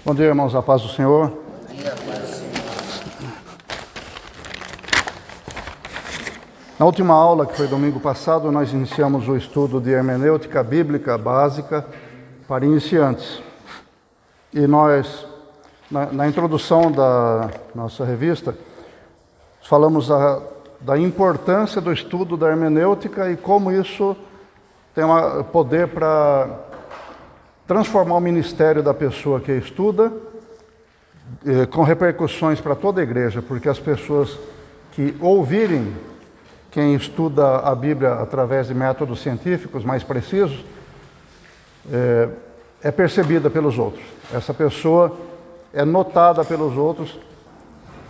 Bom dia, irmãos, a paz do Senhor. Bom dia, paz do Senhor. Na última aula, que foi domingo passado, nós iniciamos o estudo de hermenêutica bíblica básica para iniciantes. E nós, na introdução da nossa revista, falamos da importância do estudo da hermenêutica e como isso tem poder para transformar o ministério da pessoa que estuda, com repercussões para toda a igreja, porque as pessoas que ouvirem quem estuda a Bíblia através de métodos científicos mais precisos, é percebida pelos outros. Essa pessoa é notada pelos outros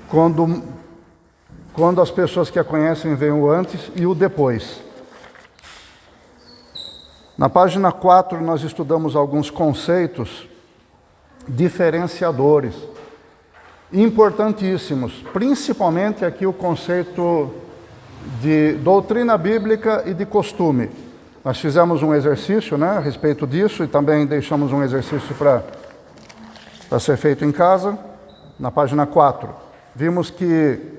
quando as pessoas que a conhecem veem o antes e o depois. Na página 4, nós estudamos alguns conceitos diferenciadores, importantíssimos, principalmente aqui o conceito de doutrina bíblica e de costume. Nós fizemos um exercício, a respeito disso e também deixamos um exercício para ser feito em casa. Na página 4, vimos que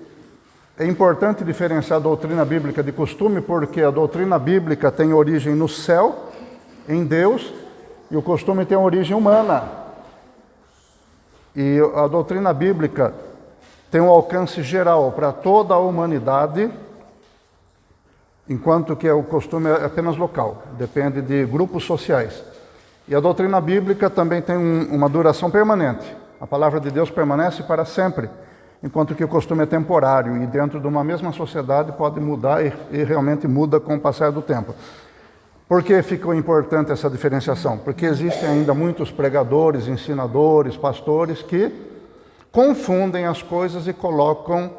é importante diferenciar a doutrina bíblica de costume, porque a doutrina bíblica tem origem no céu, em Deus, e o costume tem origem humana. E a doutrina bíblica tem um alcance geral para toda a humanidade, enquanto que o costume é apenas local, depende de grupos sociais. E a doutrina bíblica também tem uma duração permanente. A palavra de Deus permanece para sempre, enquanto que o costume é temporário e dentro de uma mesma sociedade pode mudar e realmente muda com o passar do tempo. Por que ficou importante essa diferenciação? Porque existem ainda muitos pregadores, ensinadores, pastores que confundem as coisas e colocam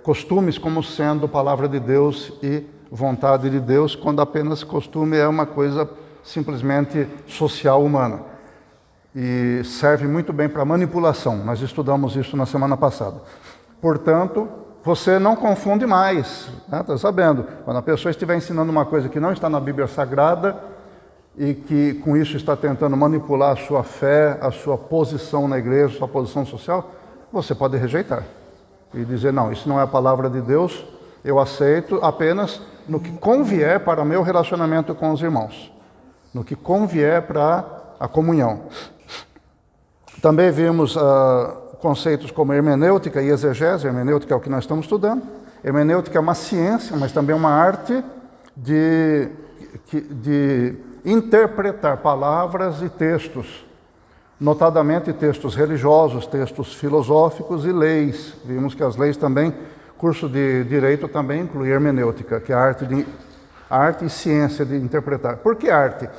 costumes como sendo palavra de Deus e vontade de Deus, quando apenas costume é uma coisa simplesmente social humana. E serve muito bem para manipulação. Nós estudamos isso na semana passada. Portanto, você não confunde mais, está sabendo? Quando a pessoa estiver ensinando uma coisa que não está na Bíblia Sagrada e que com isso está tentando manipular a sua fé, a sua posição na igreja, a sua posição social, você pode rejeitar e dizer, não, isso não é a palavra de Deus, eu aceito apenas no que convier para o meu relacionamento com os irmãos, no que convier para a comunhão. Também vimos conceitos como hermenêutica e exegese. Hermenêutica é o que nós estamos estudando. Hermenêutica é uma ciência, mas também uma arte de interpretar palavras e textos, notadamente textos religiosos, textos filosóficos e leis. Vimos que as leis também, curso de direito também inclui hermenêutica, que é a arte e ciência de interpretar. Por que arte?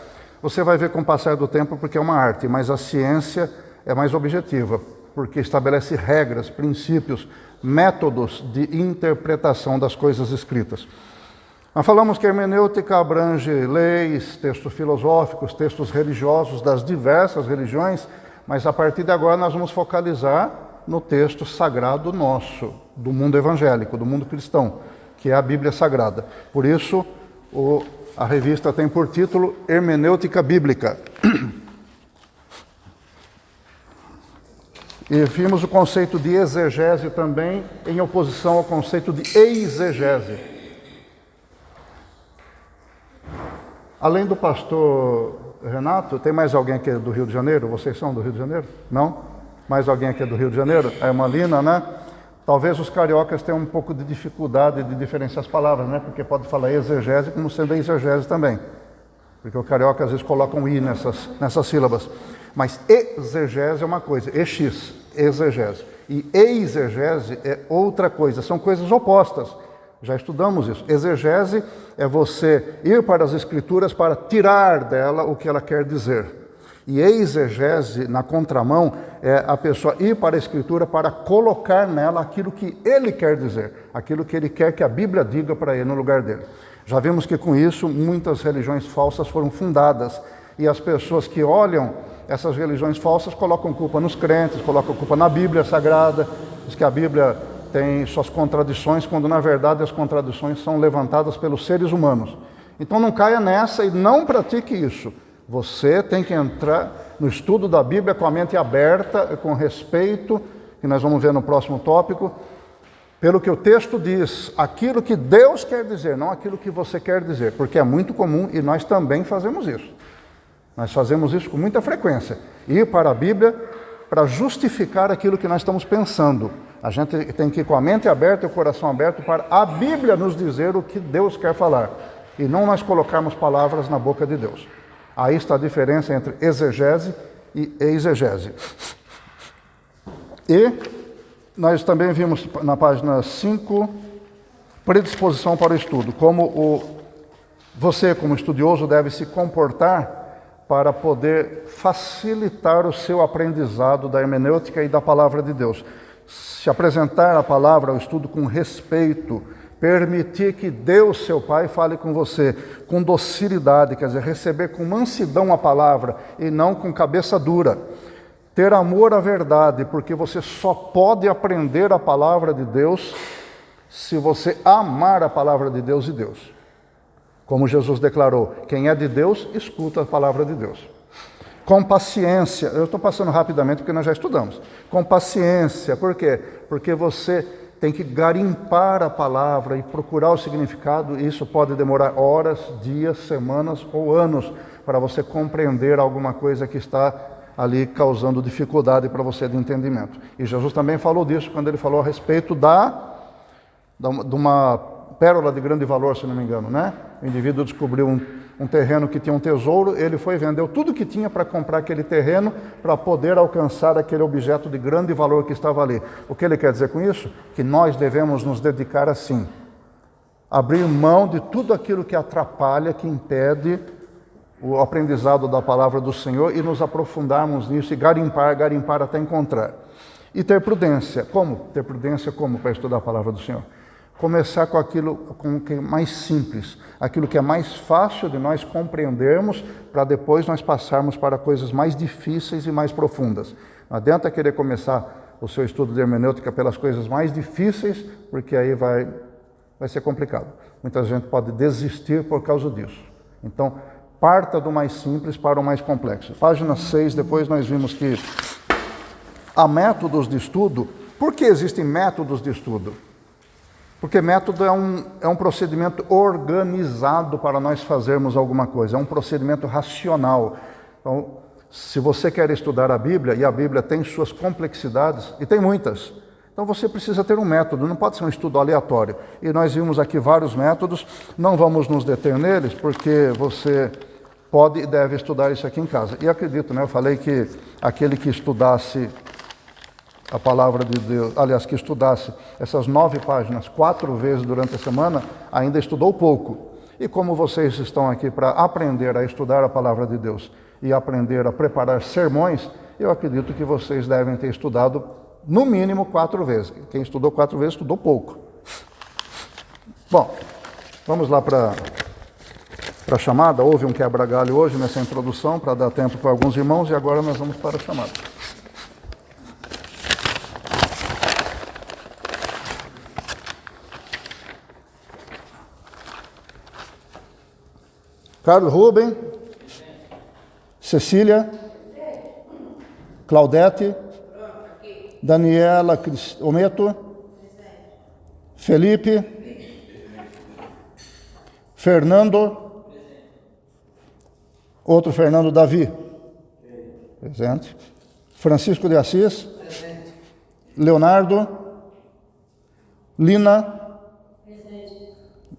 Você vai ver com o passar do tempo porque é uma arte, mas a ciência é mais objetiva, porque estabelece regras, princípios, métodos de interpretação das coisas escritas. Nós falamos que a hermenêutica abrange leis, textos filosóficos, textos religiosos das diversas religiões, mas a partir de agora nós vamos focalizar no texto sagrado nosso, do mundo evangélico, do mundo cristão, que é a Bíblia Sagrada. Por isso, a revista tem por título Hermenêutica Bíblica. E vimos o conceito de exegese também em oposição ao conceito de exegese. Além do pastor Renato, tem mais alguém aqui do Rio de Janeiro? Vocês são do Rio de Janeiro? Não? Mais alguém aqui do Rio de Janeiro? A irmã Lina, Talvez os cariocas tenham um pouco de dificuldade de diferenciar as palavras, Porque pode falar exegese como sendo exegese também. Porque o carioca às vezes coloca um i nessas sílabas. Mas exegese é uma coisa, exegese. E exegese é outra coisa, são coisas opostas. Já estudamos isso. Exegese é você ir para as Escrituras para tirar dela o que ela quer dizer. E exegese, na contramão, é a pessoa ir para a Escritura para colocar nela aquilo que ele quer dizer, aquilo que ele quer que a Bíblia diga para ele no lugar dele. Já vimos que com isso muitas religiões falsas foram fundadas e as pessoas que olham essas religiões falsas colocam culpa nos crentes, colocam culpa na Bíblia Sagrada, diz que a Bíblia tem suas contradições, quando na verdade as contradições são levantadas pelos seres humanos. Então não caia nessa e não pratique isso. Você tem que entrar no estudo da Bíblia com a mente aberta, com respeito, que nós vamos ver no próximo tópico, pelo que o texto diz, aquilo que Deus quer dizer, não aquilo que você quer dizer, porque é muito comum e nós também fazemos isso. Nós fazemos isso com muita frequência. Ir para a Bíblia para justificar aquilo que nós estamos pensando. A gente tem que ir com a mente aberta e o coração aberto para a Bíblia nos dizer o que Deus quer falar. E não nós colocarmos palavras na boca de Deus. Aí está a diferença entre exegese e exegese. E nós também vimos na página 5, predisposição para o estudo. Você, como estudioso, deve se comportar para poder facilitar o seu aprendizado da hermenêutica e da palavra de Deus. Se apresentar a palavra ao estudo com respeito, permitir que Deus, seu Pai, fale com você com docilidade, quer dizer, receber com mansidão a palavra e não com cabeça dura. Ter amor à verdade, porque você só pode aprender a palavra de Deus se você amar a palavra de Deus e Deus. Como Jesus declarou, quem é de Deus, escuta a palavra de Deus. Com paciência, eu estou passando rapidamente porque nós já estudamos. Com paciência, por quê? Porque você tem que garimpar a palavra e procurar o significado, e isso pode demorar horas, dias, semanas ou anos para você compreender alguma coisa que está ali causando dificuldade para você de entendimento. E Jesus também falou disso quando ele falou a respeito de uma pérola de grande valor, se não me engano, né? O indivíduo descobriu um terreno que tinha um tesouro, ele foi e vendeu tudo que tinha para comprar aquele terreno, para poder alcançar aquele objeto de grande valor que estava ali. O que ele quer dizer com isso? Que nós devemos nos dedicar assim, abrir mão de tudo aquilo que atrapalha, que impede o aprendizado da palavra do Senhor e nos aprofundarmos nisso e garimpar até encontrar. E ter prudência. Como? Ter prudência como para estudar a palavra do Senhor? Começar com aquilo que é mais simples, aquilo que é mais fácil de nós compreendermos, para depois nós passarmos para coisas mais difíceis e mais profundas. Não adianta querer começar o seu estudo de hermenêutica pelas coisas mais difíceis, porque aí vai ser complicado. Muita gente pode desistir por causa disso. Então, parta do mais simples para o mais complexo. Página 6, depois nós vimos que há métodos de estudo. Por que existem métodos de estudo? Porque método é um procedimento organizado para nós fazermos alguma coisa, é um procedimento racional. Então, se você quer estudar a Bíblia, e a Bíblia tem suas complexidades, e tem muitas, então você precisa ter um método, não pode ser um estudo aleatório. E nós vimos aqui vários métodos, não vamos nos deter neles, porque você pode e deve estudar isso aqui em casa. E acredito, né? Eu falei que aquele que estudasse a palavra de Deus, aliás, que estudasse essas 9 páginas 4 vezes durante a semana, ainda estudou pouco. E como vocês estão aqui para aprender a estudar a palavra de Deus e aprender a preparar sermões, eu acredito que vocês devem ter estudado no mínimo 4 vezes. Quem estudou 4 vezes, estudou pouco. Bom, vamos lá para a chamada. Houve um quebra-galho hoje nessa introdução para dar tempo para alguns irmãos e agora nós vamos para a chamada. Carlos Rubem, Cecília, Claudete, Daniela Ometo, Felipe, Fernando, outro Fernando Davi, presente, Francisco de Assis, Leonardo, Lina,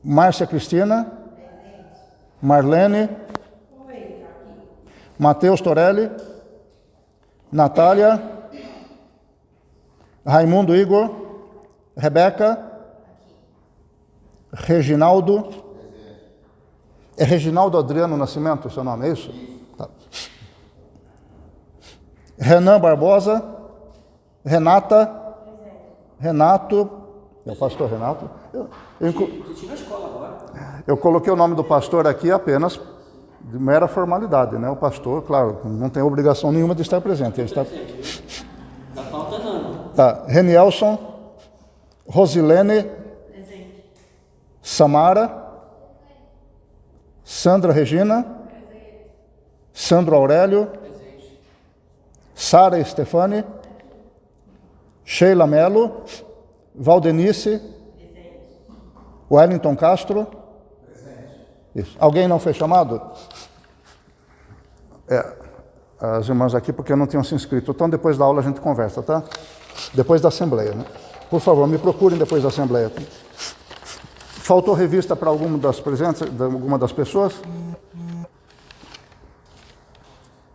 Márcia Cristina, Marlene, Matheus Torelli, Natália, Raimundo Igor, Rebeca, Reginaldo. É Reginaldo Adriano Nascimento o seu nome, é isso? Tá. Renan Barbosa, Renata, Renato, é o pastor Renato. Eu coloquei o nome do pastor aqui apenas de mera formalidade, né? O pastor, claro, não tem obrigação nenhuma de estar presente. Ele está... Está faltando. Tá. Renielson, Rosilene, presente. Samara, Sandra Regina, presente. Sandro Aurélio. Sara Stefani. Sheila Melo. Valdenice. Wellington Castro. Isso. Alguém não foi chamado? As irmãs aqui, porque não tinham se inscrito. Então, depois da aula a gente conversa, tá? Depois da assembleia, né? Por favor, me procurem depois da assembleia. Faltou revista para alguma das presentes, alguma das pessoas?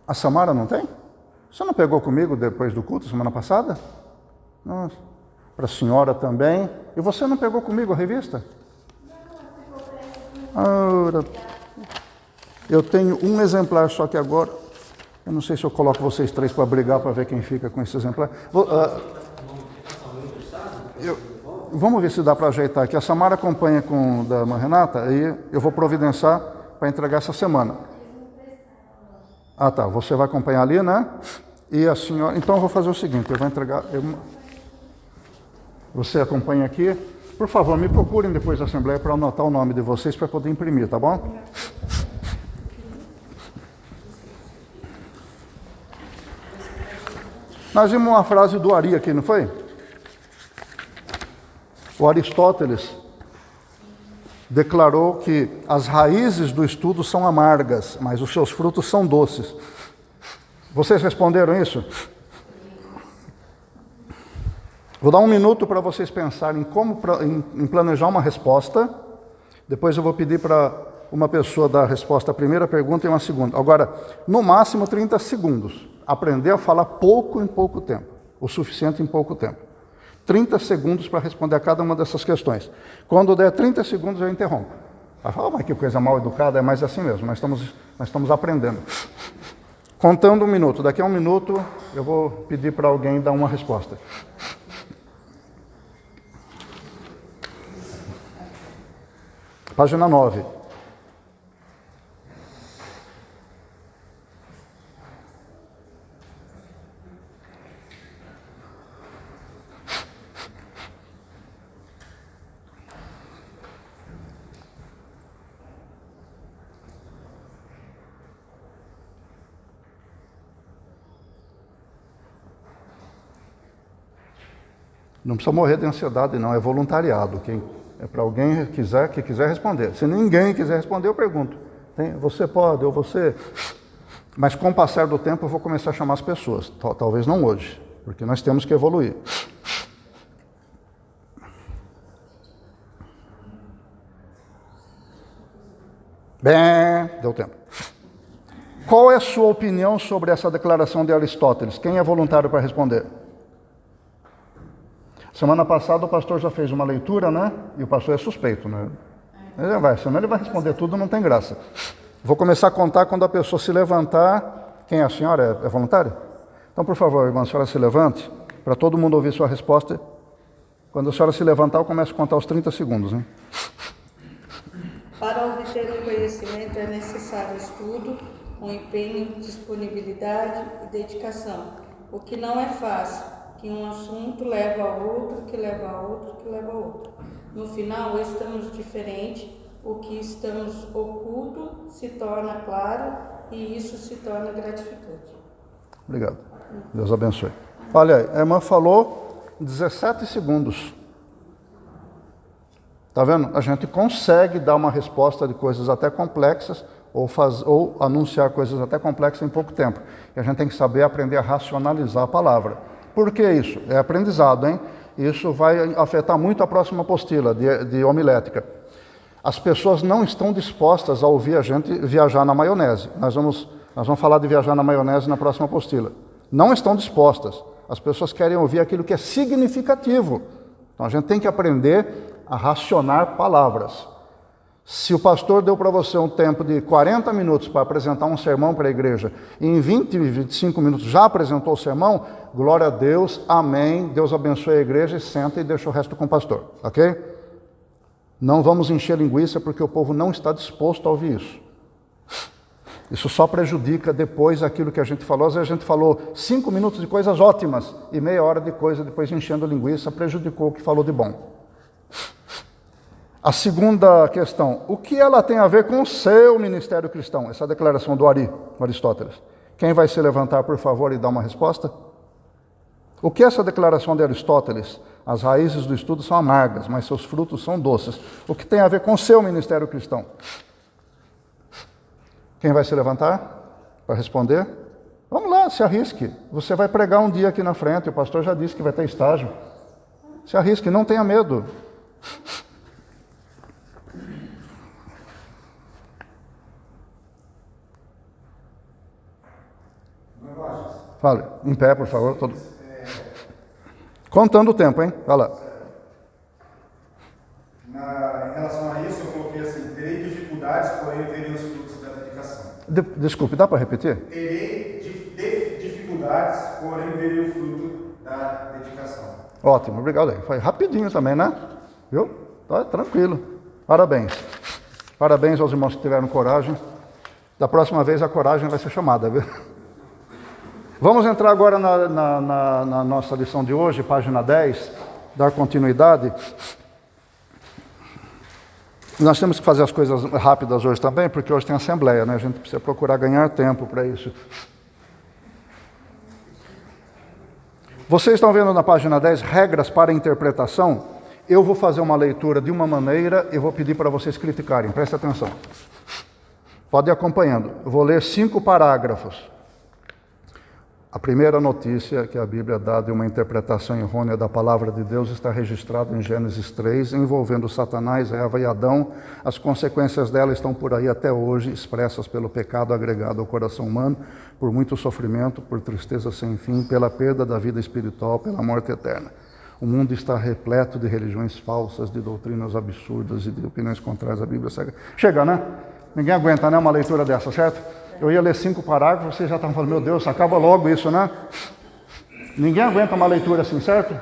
A Samara não tem? Você não pegou comigo depois do culto, semana passada? Nossa. Para a senhora também. E você não pegou comigo a revista? Eu tenho um exemplar só que agora. Eu não sei se eu coloco vocês três para brigar para ver quem fica com esse exemplar. Vamos ver se dá para ajeitar aqui. A Samara acompanha com o da irmã Renata, aí eu vou providenciar para entregar essa semana. Ah, tá. Você vai acompanhar ali, né? E a senhora. Então eu vou fazer o seguinte: eu vou entregar. Você acompanha aqui. Por favor, me procurem depois da assembleia para anotar o nome de vocês para poder imprimir, tá bom? Nós vimos uma frase do Ari aqui, não foi? O Aristóteles declarou que as raízes do estudo são amargas, mas os seus frutos são doces. Vocês responderam isso? Vou dar um minuto para vocês pensarem em planejar uma resposta. Depois eu vou pedir para uma pessoa dar a resposta à primeira pergunta e uma segunda. Agora, no máximo 30 segundos. Aprender a falar pouco em pouco tempo. O suficiente em pouco tempo. 30 segundos para responder a cada uma dessas questões. Quando der 30 segundos, eu interrompo. Vai falar, mas que coisa mal educada, é mais assim mesmo. Nós estamos aprendendo. Contando um minuto. Daqui a um minuto, eu vou pedir para alguém dar uma resposta. Página 9. Não precisa morrer de ansiedade, não. É voluntariado. É para alguém que quiser responder. Se ninguém quiser responder, eu pergunto. Você pode, ou você... Mas com o passar do tempo, eu vou começar a chamar as pessoas. Talvez não hoje, porque nós temos que evoluir. Bem, deu tempo. Qual é a sua opinião sobre essa declaração de Aristóteles? Quem é voluntário para responder? Semana passada o pastor já fez uma leitura, né? E o pastor é suspeito, né? Senão ele vai responder tudo, não tem graça. Vou começar a contar quando a pessoa se levantar. Quem é a senhora? É voluntária? Então, por favor, irmã, a senhora se levante, para todo mundo ouvir sua resposta. Quando a senhora se levantar, eu começo a contar os 30 segundos, né? Para obter o conhecimento é necessário estudo, com empenho, disponibilidade e dedicação. O que não é fácil. Que um assunto leva a outro, que leva a outro, que leva a outro. No final, estamos diferentes, o que estamos oculto se torna claro e isso se torna gratificante. Obrigado. Deus abençoe. Olha aí, a irmã falou 17 segundos. Tá vendo? A gente consegue dar uma resposta de coisas até complexas ou anunciar coisas até complexas em pouco tempo. E a gente tem que saber aprender a racionalizar a palavra. Por que isso? É aprendizado, hein? Isso vai afetar muito a próxima apostila de homilética. As pessoas não estão dispostas a ouvir a gente viajar na maionese. Nós vamos falar de viajar na maionese na próxima apostila. Não estão dispostas. As pessoas querem ouvir aquilo que é significativo. Então a gente tem que aprender a racionar palavras. Se o pastor deu para você um tempo de 40 minutos para apresentar um sermão para a igreja, e em 20, 25 minutos já apresentou o sermão, glória a Deus, amém, Deus abençoe a igreja e senta e deixa o resto com o pastor, ok? Não vamos encher linguiça porque o povo não está disposto a ouvir isso. Isso só prejudica depois aquilo que a gente falou. Às vezes a gente falou 5 minutos de coisas ótimas e meia hora de coisa depois enchendo linguiça, prejudicou o que falou de bom. A segunda questão, o que ela tem a ver com o seu ministério cristão? Essa declaração do Aristóteles. Quem vai se levantar, por favor, e dar uma resposta? O que essa declaração de Aristóteles? As raízes do estudo são amargas, mas seus frutos são doces. O que tem a ver com o seu ministério cristão? Quem vai se levantar para responder? Vamos lá, se arrisque. Você vai pregar um dia aqui na frente, o pastor já disse que vai ter estágio. Se arrisque, não tenha medo. Fale, em pé, por favor. Todo... Contando o tempo, hein? Vai lá. Em relação a isso, eu coloquei assim: terei dificuldades, porém verei os frutos da dedicação. Desculpe, dá para repetir? Terei dificuldades, porém verei o fruto da dedicação. Ótimo, obrigado aí. Foi rapidinho também, né? Viu? Tá tranquilo. Parabéns. Parabéns aos irmãos que tiveram coragem. Da próxima vez a coragem vai ser chamada, viu? Vamos entrar agora na nossa lição de hoje, página 10, dar continuidade. Nós temos que fazer as coisas rápidas hoje também, porque hoje tem assembleia, né? A gente precisa procurar ganhar tempo para isso. Vocês estão vendo na página 10, regras para interpretação? Eu vou fazer uma leitura de uma maneira e vou pedir para vocês criticarem, preste atenção. Pode ir acompanhando. Eu vou ler 5 parágrafos. A primeira notícia que a Bíblia dá de uma interpretação errônea da palavra de Deus está registrada em Gênesis 3, envolvendo Satanás, Eva e Adão. As consequências dela estão por aí até hoje, expressas pelo pecado agregado ao coração humano, por muito sofrimento, por tristeza sem fim, pela perda da vida espiritual, pela morte eterna. O mundo está repleto de religiões falsas, de doutrinas absurdas e de opiniões contrárias à Bíblia Sagrada. Chega, né? Ninguém aguenta, né? Uma leitura dessa, certo? Eu ia ler 5 parágrafos, vocês já estavam falando, meu Deus, acaba logo isso, né? Ninguém aguenta uma leitura assim, certo?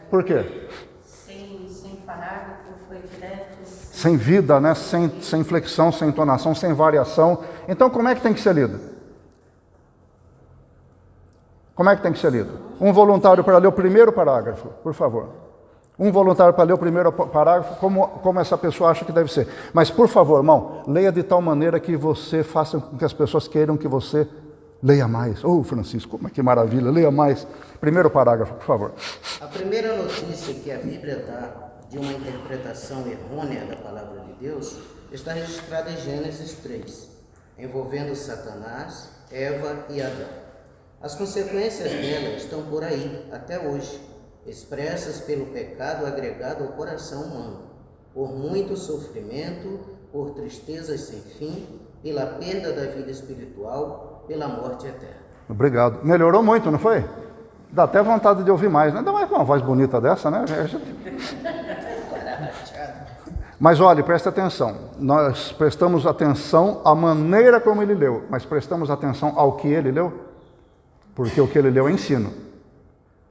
Por quê? Sem parágrafo, foi direto. Sem vida, né? Sem flexão, sem entonação, sem variação. Então, como é que tem que ser lido? Como é que tem que ser lido? Um voluntário para ler o primeiro parágrafo, por favor. Um voluntário para ler o primeiro parágrafo, como essa pessoa acha que deve ser. Mas, por favor, irmão, leia de tal maneira que você faça com que as pessoas queiram que você leia mais. Oh, Francisco, que maravilha, leia mais. Primeiro parágrafo, por favor. A primeira notícia que a Bíblia dá de uma interpretação errônea da palavra de Deus está registrada em Gênesis 3, envolvendo Satanás, Eva e Adão. As consequências dela estão por aí, até hoje, expressas pelo pecado agregado ao coração humano, por muito sofrimento, por tristezas sem fim, pela perda da vida espiritual, pela morte eterna. Obrigado. Melhorou muito, não foi? Dá até vontade de ouvir mais, né? Ainda mais com uma voz bonita dessa, né? Mas olhe, presta atenção. Nós prestamos atenção à maneira como ele leu, mas prestamos atenção ao que ele leu, porque o que ele leu é ensino.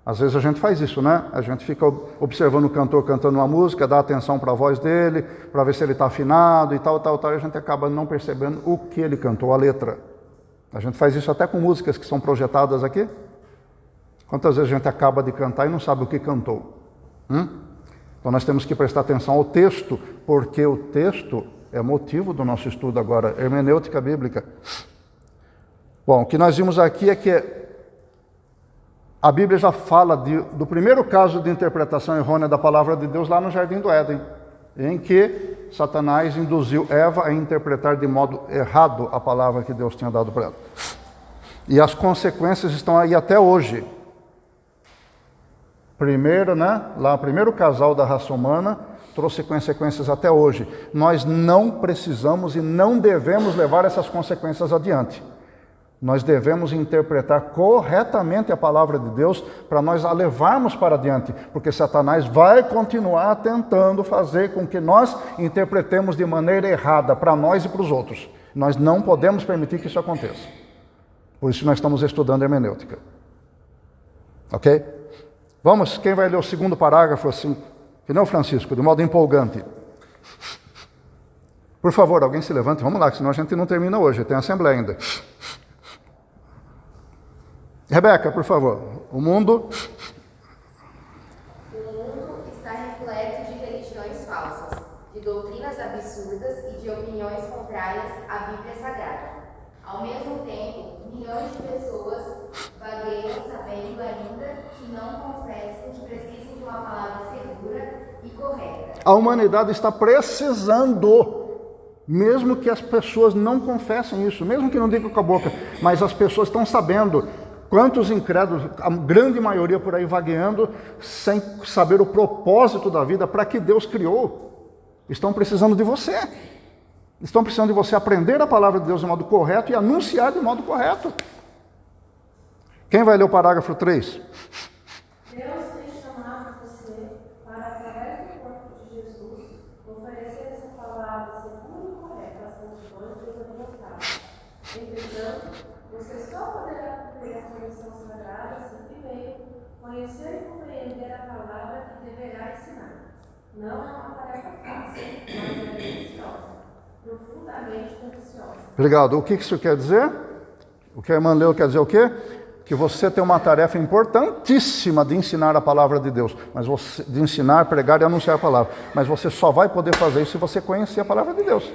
Às vezes a gente faz isso, né? A gente fica observando o cantor cantando uma música, dá atenção para a voz dele, para ver se ele está afinado e tal, e a gente acaba não percebendo o que ele cantou, a letra. A gente faz isso até com músicas que são projetadas aqui. Quantas vezes a gente acaba de cantar e não sabe o que cantou? Então nós temos que prestar atenção ao texto, porque o texto é motivo do nosso estudo agora, hermenêutica bíblica. Bom, o que nós vimos aqui é que a Bíblia já fala do primeiro caso de interpretação errônea da palavra de Deus lá no Jardim do Éden, em que Satanás induziu Eva a interpretar de modo errado a palavra que Deus tinha dado para ela. E as consequências estão aí até hoje. Primeiro, né? Lá o primeiro casal da raça humana trouxe consequências até hoje. Nós não precisamos e não devemos levar essas consequências adiante. Nós devemos interpretar corretamente a palavra de Deus para nós a levarmos para adiante, porque Satanás vai continuar tentando fazer com que nós interpretemos de maneira errada para nós e para os outros. Nós não podemos permitir que isso aconteça. Por isso nós estamos estudando hermenêutica. Ok? Vamos, quem vai ler o segundo parágrafo assim, que não, Francisco, de modo empolgante. Por favor, alguém se levante, vamos lá, senão a gente não termina hoje, tem assembleia ainda. Rebeca, por favor. O mundo está repleto de religiões falsas, de doutrinas A humanidade está precisando, mesmo que as pessoas não confessem isso, mesmo que não digam com a boca, mas as pessoas estão sabendo. Quantos incrédulos, a grande maioria por aí vagueando, sem saber o propósito da vida, para que Deus criou, estão precisando de você. Estão precisando de você aprender a palavra de Deus de modo correto e anunciar de modo correto. Quem vai ler o parágrafo 3? Deus tem chamado você para, através do corpo de Jesus, oferecer essa palavra segura e correta às multidões desapontadas. Entretanto, você só poderá cumprir essa missão sagrada se primeiro conhecer e compreender a palavra que deverá ensinar. Não é uma tarefa fácil, mas é deliciosa, profundamente deliciosa. Obrigado. O que isso quer dizer? O que a irmã leu quer dizer o quê? Que você tem uma tarefa importantíssima de ensinar a palavra de Deus, mas de ensinar, pregar e anunciar a palavra. Mas você só vai poder fazer isso se você conhecer a palavra de Deus.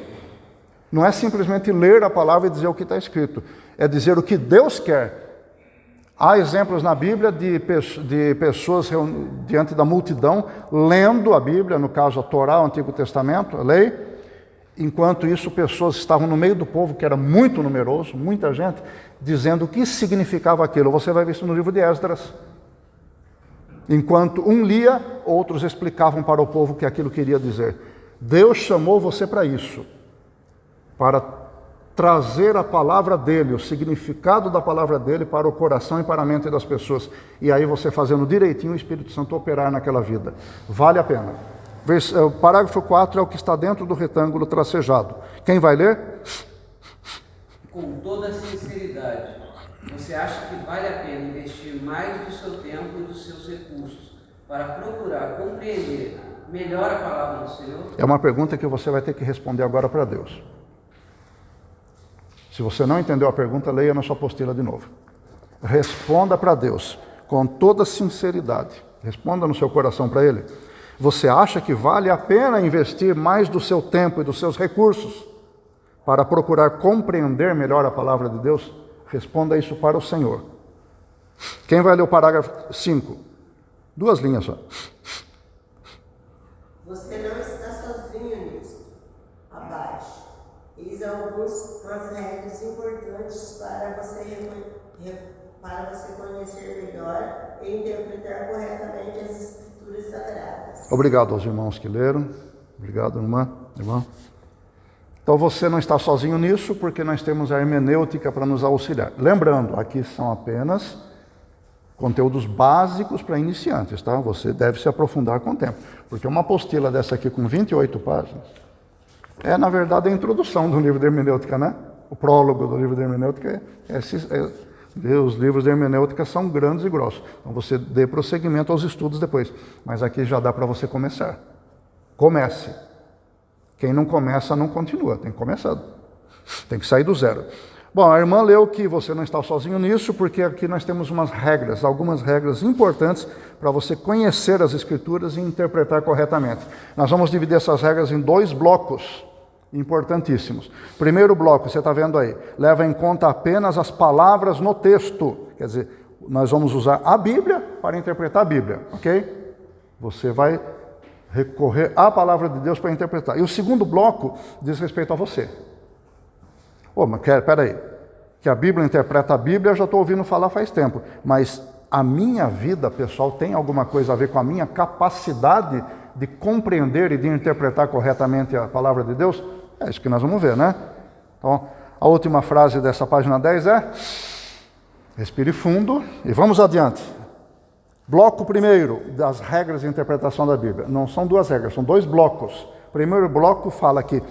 Não é simplesmente ler a palavra e dizer o que está escrito, é dizer o que Deus quer. Há exemplos na Bíblia de pessoas diante da multidão, lendo a Bíblia, no caso a Torá, o Antigo Testamento, a lei. Enquanto isso, pessoas estavam no meio do povo, que era muito numeroso, muita gente, dizendo o que significava aquilo. Você vai ver isso no livro de Esdras. Enquanto um lia, outros explicavam para o povo o que aquilo queria dizer. Deus chamou você para isso, para trazer a palavra dele, o significado da palavra dele para o coração e para a mente das pessoas. E aí você fazendo direitinho o Espírito Santo operar naquela vida. Vale a pena. O parágrafo 4 é o que está dentro do retângulo tracejado. Quem vai ler? Com toda sinceridade, você acha que vale a pena investir mais do seu tempo e dos seus recursos para procurar compreender melhor a palavra do Senhor? É uma pergunta que você vai ter que responder agora para Deus. Se você não entendeu a pergunta, leia na sua apostila de novo. Responda para Deus com toda sinceridade. Responda no seu coração para Ele. Você acha que vale a pena investir mais do seu tempo e dos seus recursos para procurar compreender melhor a palavra de Deus? Responda isso para o Senhor. Quem vai ler o parágrafo 5? 2 linhas só. Você não está sozinho nisso. Abaixo. Eis algumas regras importantes para você conhecer melhor e interpretar corretamente as Escrituras Sagradas. Obrigado aos irmãos que leram. Obrigado, irmã. Então você não está sozinho nisso, porque nós temos a hermenêutica para nos auxiliar. Lembrando, aqui são apenas conteúdos básicos para iniciantes, tá? Você deve se aprofundar com o tempo. Porque uma apostila dessa aqui com 28 páginas é, na verdade, a introdução do livro de hermenêutica, né? O prólogo do livro de hermenêutica os livros de hermenêutica são grandes e grossos. Então você dê prosseguimento aos estudos depois. Mas aqui já dá para você começar. Comece. Quem não começa, não continua. Tem que começar. Tem que sair do zero. Bom, a irmã leu que você não está sozinho nisso, porque aqui nós temos algumas regras importantes para você conhecer as Escrituras e interpretar corretamente. Nós vamos dividir essas regras em 2 blocos importantíssimos. Primeiro bloco, você está vendo aí, leva em conta apenas as palavras no texto. Quer dizer, nós vamos usar a Bíblia para interpretar a Bíblia, ok? Você vai recorrer à palavra de Deus para interpretar. E o segundo bloco diz respeito a você. Mas peraí, que a Bíblia interpreta a Bíblia, eu já estou ouvindo falar faz tempo, mas a minha vida pessoal tem alguma coisa a ver com a minha capacidade de compreender e de interpretar corretamente a palavra de Deus? É isso que nós vamos ver, né? Então, a última frase dessa página 10 é: respire fundo e vamos adiante. Bloco primeiro das regras de interpretação da Bíblia. Não são 2 regras, são 2 blocos. O primeiro bloco fala que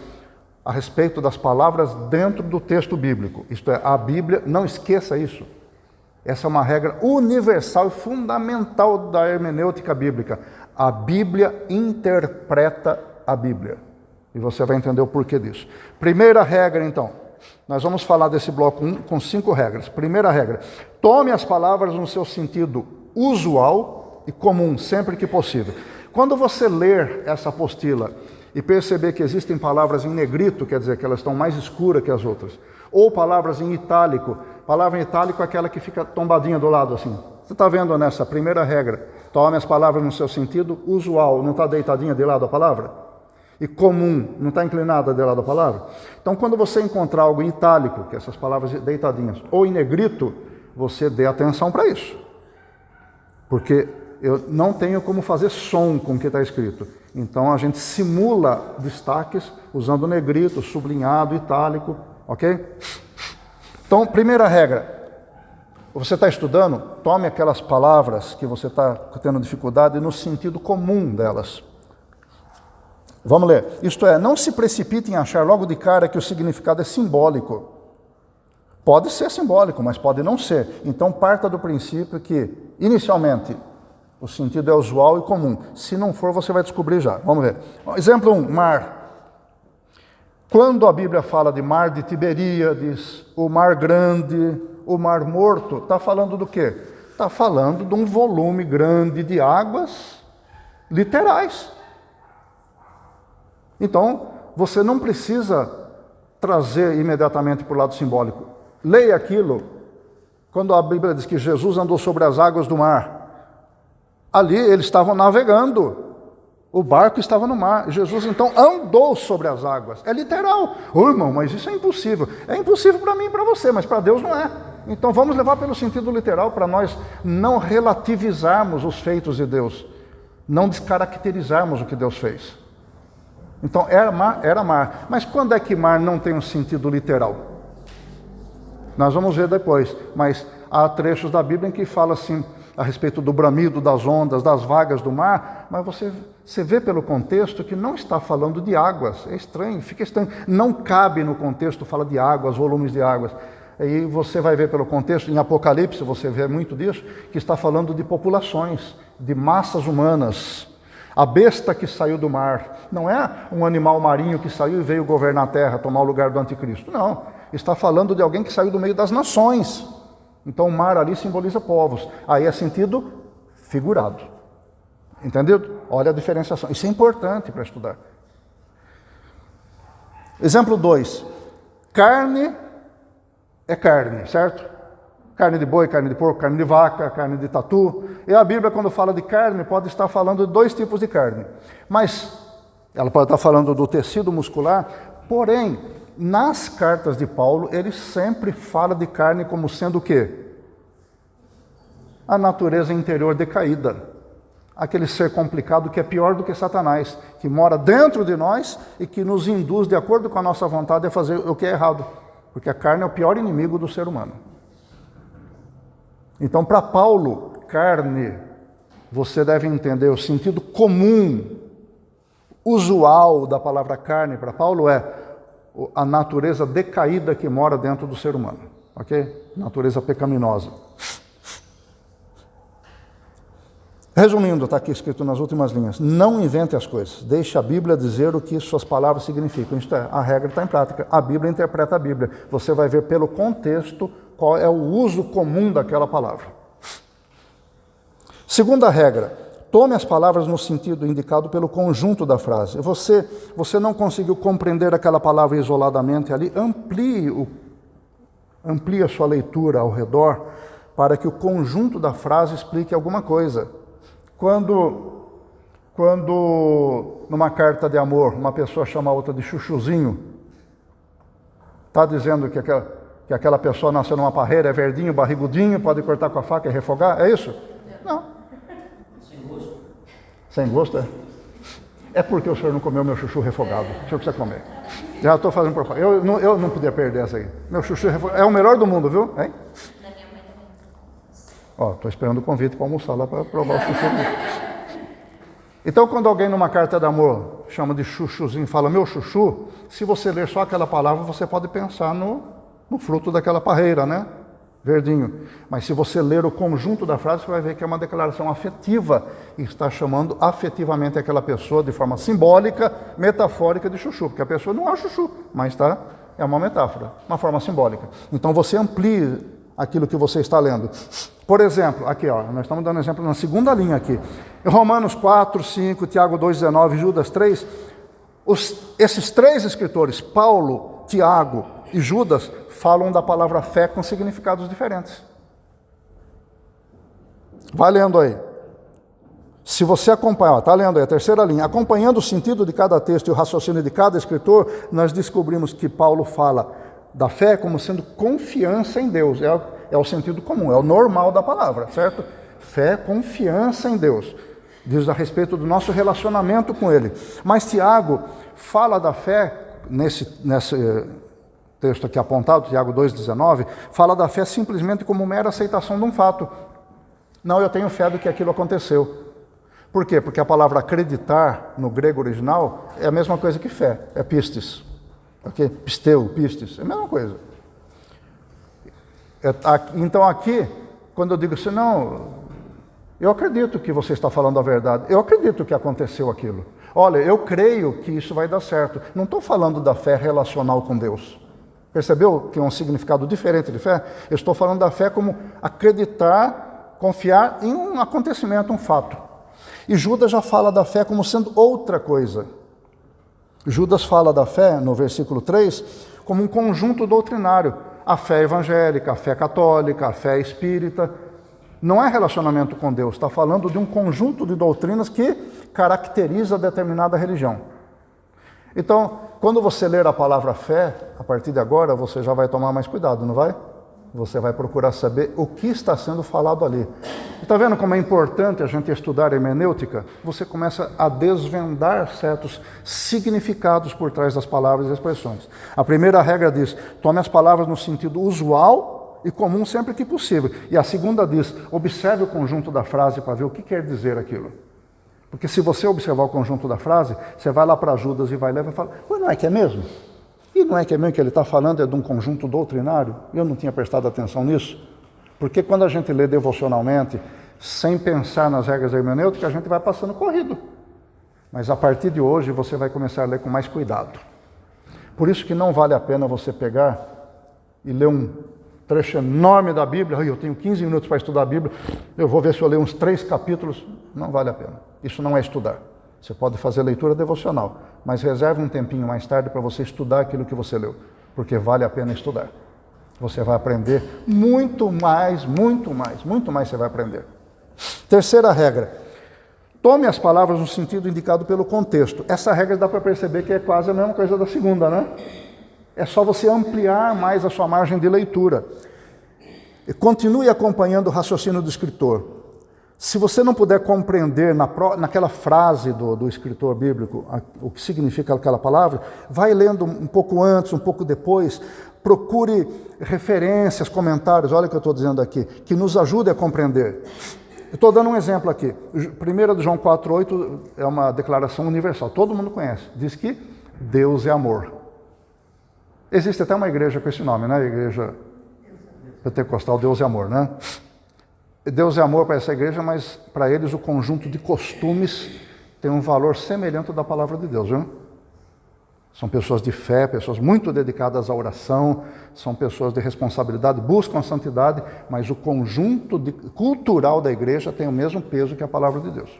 a respeito das palavras dentro do texto bíblico. Isto é, a Bíblia, não esqueça isso. Essa é uma regra universal e fundamental da hermenêutica bíblica. A Bíblia interpreta a Bíblia. E você vai entender o porquê disso. Primeira regra, então. Nós vamos falar desse bloco 1 com 5 regras. Primeira regra: tome as palavras no seu sentido usual e comum, sempre que possível. Quando você ler essa apostila e perceber que existem palavras em negrito, quer dizer que elas estão mais escuras que as outras, ou palavras em itálico. Palavra em itálico é aquela que fica tombadinha do lado assim. Você está vendo nessa primeira regra? Tome as palavras no seu sentido usual. Não está deitadinha de lado a palavra? E comum, não está inclinada de lado a palavra? Então, quando você encontrar algo em itálico, que essas palavras deitadinhas, ou em negrito, você dê atenção para isso. Porque eu não tenho como fazer som com o que está escrito. Então, a gente simula destaques usando negrito, sublinhado, itálico, ok? Então, primeira regra. Você está estudando, tome aquelas palavras que você está tendo dificuldade no sentido comum delas. Vamos ler. Isto é, não se precipite em achar logo de cara que o significado é simbólico. Pode ser simbólico, mas pode não ser. Então, parta do princípio que, inicialmente, o sentido é usual e comum. Se não for, você vai descobrir já. Vamos ver. Exemplo 1, mar. Quando a Bíblia fala de mar de Tiberíades, o mar grande, o mar morto, está falando do quê? Está falando de um volume grande de águas literais. Então, você não precisa trazer imediatamente para o lado simbólico. Leia aquilo, quando a Bíblia diz que Jesus andou sobre as águas do mar. Ali eles estavam navegando, o barco estava no mar. Jesus então andou sobre as águas. É literal. Ô irmão, mas isso é impossível. É impossível para mim e para você, mas para Deus não é. Então vamos levar pelo sentido literal para nós não relativizarmos os feitos de Deus, não descaracterizarmos o que Deus fez. Então era mar. Mas quando é que mar não tem um sentido literal? Nós vamos ver depois, mas há trechos da Bíblia em que fala assim a respeito do bramido das ondas, das vagas do mar, mas você vê pelo contexto que não está falando de águas. É estranho, fica estranho. Não cabe no contexto fala de águas, volumes de águas. Aí você vai ver pelo contexto, em Apocalipse você vê muito disso, que está falando de populações, de massas humanas. A besta que saiu do mar não é um animal marinho que saiu e veio governar a terra, tomar o lugar do anticristo. Não, está falando de alguém que saiu do meio das nações. Então o mar ali simboliza povos. Aí é sentido figurado. Entendeu? Olha a diferenciação. Isso é importante para estudar. Exemplo 2. Carne é carne, certo? Carne de boi, carne de porco, carne de vaca, carne de tatu. E a Bíblia, quando fala de carne, pode estar falando de 2 tipos de carne. Mas ela pode estar falando do tecido muscular, porém, nas cartas de Paulo, ele sempre fala de carne como sendo o quê? A natureza interior decaída. Aquele ser complicado que é pior do que Satanás, que mora dentro de nós e que nos induz, de acordo com a nossa vontade, a fazer o que é errado. Porque a carne é o pior inimigo do ser humano. Então, para Paulo, carne, você deve entender o sentido comum, usual da palavra carne para Paulo é a natureza decaída que mora dentro do ser humano, ok? Natureza pecaminosa. Resumindo, está aqui escrito nas últimas linhas, não invente as coisas, deixe a Bíblia dizer o que suas palavras significam. Isto é, a regra está em prática, a Bíblia interpreta a Bíblia. Você vai ver pelo contexto qual é o uso comum daquela palavra. Segunda regra, tome as palavras no sentido indicado pelo conjunto da frase. Você não conseguiu compreender aquela palavra isoladamente ali, amplie a sua leitura ao redor para que o conjunto da frase explique alguma coisa. Quando numa carta de amor, uma pessoa chama a outra de chuchuzinho, está dizendo que aquela pessoa nasceu numa parreira, é verdinho, barrigudinho, pode cortar com a faca e refogar? É isso? Não. Sem gosto. Sem gosto, é? É porque o senhor não comeu meu chuchu refogado. O senhor precisa comer. Já estou fazendo propaganda. Eu não podia perder essa aí. Meu chuchu refogado é o melhor do mundo, viu? Hein? Ó, estou esperando o convite para almoçar lá para provar o chuchu. Então, quando alguém numa carta de amor chama de chuchuzinho e fala meu chuchu, se você ler só aquela palavra, você pode pensar no fruto daquela parreira, né? Verdinho. Mas se você ler o conjunto da frase, você vai ver que é uma declaração afetiva e está chamando afetivamente aquela pessoa de forma simbólica, metafórica de chuchu, porque a pessoa não é chuchu, mas é uma metáfora, uma forma simbólica. Então você amplia aquilo que você está lendo. Por exemplo, aqui, ó, nós estamos dando exemplo na segunda linha aqui. Romanos 4, 5, Tiago 2, 19, Judas 3, esses 3 escritores, Paulo, Tiago e Judas, falam da palavra fé com significados diferentes. Vai lendo aí. Se você acompanhar, está lendo aí a terceira linha, acompanhando o sentido de cada texto e o raciocínio de cada escritor, nós descobrimos que Paulo fala da fé como sendo confiança em Deus. É o sentido comum, é o normal da palavra, certo? Fé, confiança em Deus. Diz a respeito do nosso relacionamento com Ele. Mas Tiago fala da fé, nesse texto aqui apontado, Tiago 2,19, fala da fé simplesmente como mera aceitação de um fato. Não, eu tenho fé do que aquilo aconteceu. Por quê? Porque a palavra acreditar, no grego original, é a mesma coisa que fé, é pistis. Okay? Pisteu, pistis, é a mesma coisa. Então aqui, quando eu digo assim, não, eu acredito que você está falando a verdade, eu acredito que aconteceu aquilo. Olha, eu creio que isso vai dar certo. Não estou falando da fé relacional com Deus. Percebeu que é um significado diferente de fé? Eu estou falando da fé como acreditar, confiar em um acontecimento, um fato. E Judas já fala da fé como sendo outra coisa. Judas fala da fé, no versículo 3, como um conjunto doutrinário. A fé evangélica, a fé católica, a fé espírita. Não é relacionamento com Deus, está falando de um conjunto de doutrinas que caracteriza determinada religião. Então, quando você ler a palavra fé, a partir de agora, você já vai tomar mais cuidado, não vai? Você vai procurar saber o que está sendo falado ali. Está vendo como é importante a gente estudar hermenêutica? Você começa a desvendar certos significados por trás das palavras e expressões. A primeira regra diz, tome as palavras no sentido usual e comum sempre que possível. E a segunda diz, observe o conjunto da frase para ver o que quer dizer aquilo. Porque se você observar o conjunto da frase, você vai lá para Judas e vai lá e vai falar, não é que é mesmo? E não é que é mesmo que ele está falando é de um conjunto doutrinário? Eu não tinha prestado atenção nisso. Porque quando a gente lê devocionalmente, sem pensar nas regras hermenêuticas, a gente vai passando corrido. Mas a partir de hoje você vai começar a ler com mais cuidado. Por isso que não vale a pena você pegar e ler um trecho enorme da Bíblia. Eu tenho 15 minutos para estudar a Bíblia, eu vou ver se eu leio uns 3 capítulos. Não vale a pena. Isso não é estudar. Você pode fazer leitura devocional, mas reserve um tempinho mais tarde para você estudar aquilo que você leu, porque vale a pena estudar. Você vai aprender muito mais você vai aprender. Terceira regra, tome as palavras no sentido indicado pelo contexto. Essa regra dá para perceber que é quase a mesma coisa da segunda, né? É só você ampliar mais a sua margem de leitura. E continue acompanhando o raciocínio do escritor. Se você não puder compreender naquela frase do escritor bíblico o que significa aquela palavra, vai lendo um pouco antes, um pouco depois, procure referências, comentários, olha o que eu estou dizendo aqui, que nos ajude a compreender. Eu estou dando um exemplo aqui. 1 João 4,8 é uma declaração universal, todo mundo conhece. Diz que Deus é amor. Existe até uma igreja com esse nome, né? Igreja Pentecostal, Deus é amor, né? Deus é amor para essa igreja, mas para eles o conjunto de costumes tem um valor semelhante ao da palavra de Deus, viu? São pessoas de fé, pessoas muito dedicadas à oração, são pessoas de responsabilidade, buscam a santidade, mas o conjunto cultural da igreja tem o mesmo peso que a palavra de Deus.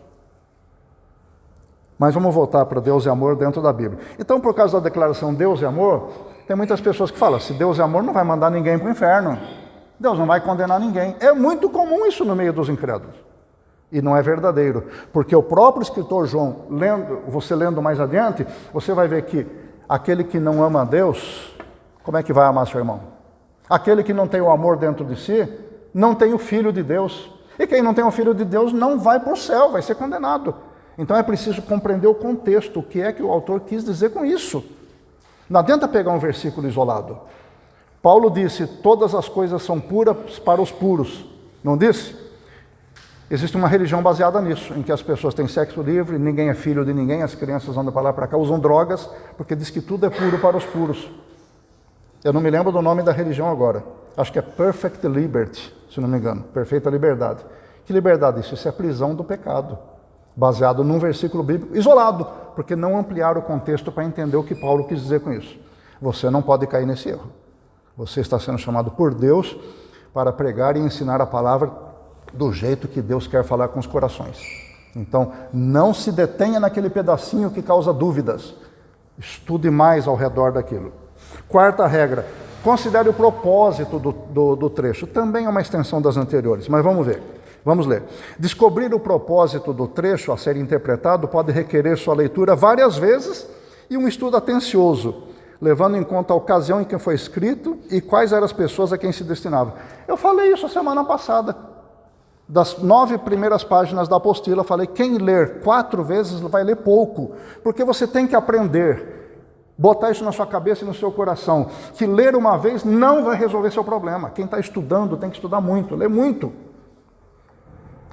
Mas vamos voltar para Deus é amor dentro da Bíblia. Então, por causa da declaração Deus é amor, tem muitas pessoas que falam, se Deus é amor, não vai mandar ninguém para o inferno. Deus não vai condenar ninguém. É muito comum isso no meio dos incrédulos. E não é verdadeiro. Porque o próprio escritor João, você lendo mais adiante, você vai ver que aquele que não ama a Deus, como é que vai amar seu irmão? Aquele que não tem o amor dentro de si, não tem o Filho de Deus. E quem não tem o Filho de Deus não vai para o céu, vai ser condenado. Então é preciso compreender o contexto, o que é que o autor quis dizer com isso. Não adianta pegar um versículo isolado. Paulo disse, todas as coisas são puras para os puros. Não disse? Existe uma religião baseada nisso, em que as pessoas têm sexo livre, ninguém é filho de ninguém, as crianças andam para lá e para cá, usam drogas, porque diz que tudo é puro para os puros. Eu não me lembro do nome da religião agora. Acho que é Perfect Liberty, se não me engano. Perfeita liberdade. Que liberdade isso? Isso é prisão do pecado. Baseado num versículo bíblico isolado, porque não ampliaram o contexto para entender o que Paulo quis dizer com isso. Você não pode cair nesse erro. Você está sendo chamado por Deus para pregar e ensinar a palavra do jeito que Deus quer falar com os corações. Então, não se detenha naquele pedacinho que causa dúvidas. Estude mais ao redor daquilo. Quarta regra, considere o propósito do trecho. Também é uma extensão das anteriores, mas vamos ver. Vamos ler. Descobrir o propósito do trecho a ser interpretado pode requerer sua leitura várias vezes e um estudo atencioso, levando em conta a ocasião em que foi escrito e quais eram as pessoas a quem se destinava. Eu falei isso a semana passada. Das 9 primeiras páginas da apostila, falei, quem ler 4 vezes vai ler pouco, porque você tem que aprender, botar isso na sua cabeça e no seu coração, que ler uma vez não vai resolver seu problema. Quem está estudando tem que estudar muito, ler muito.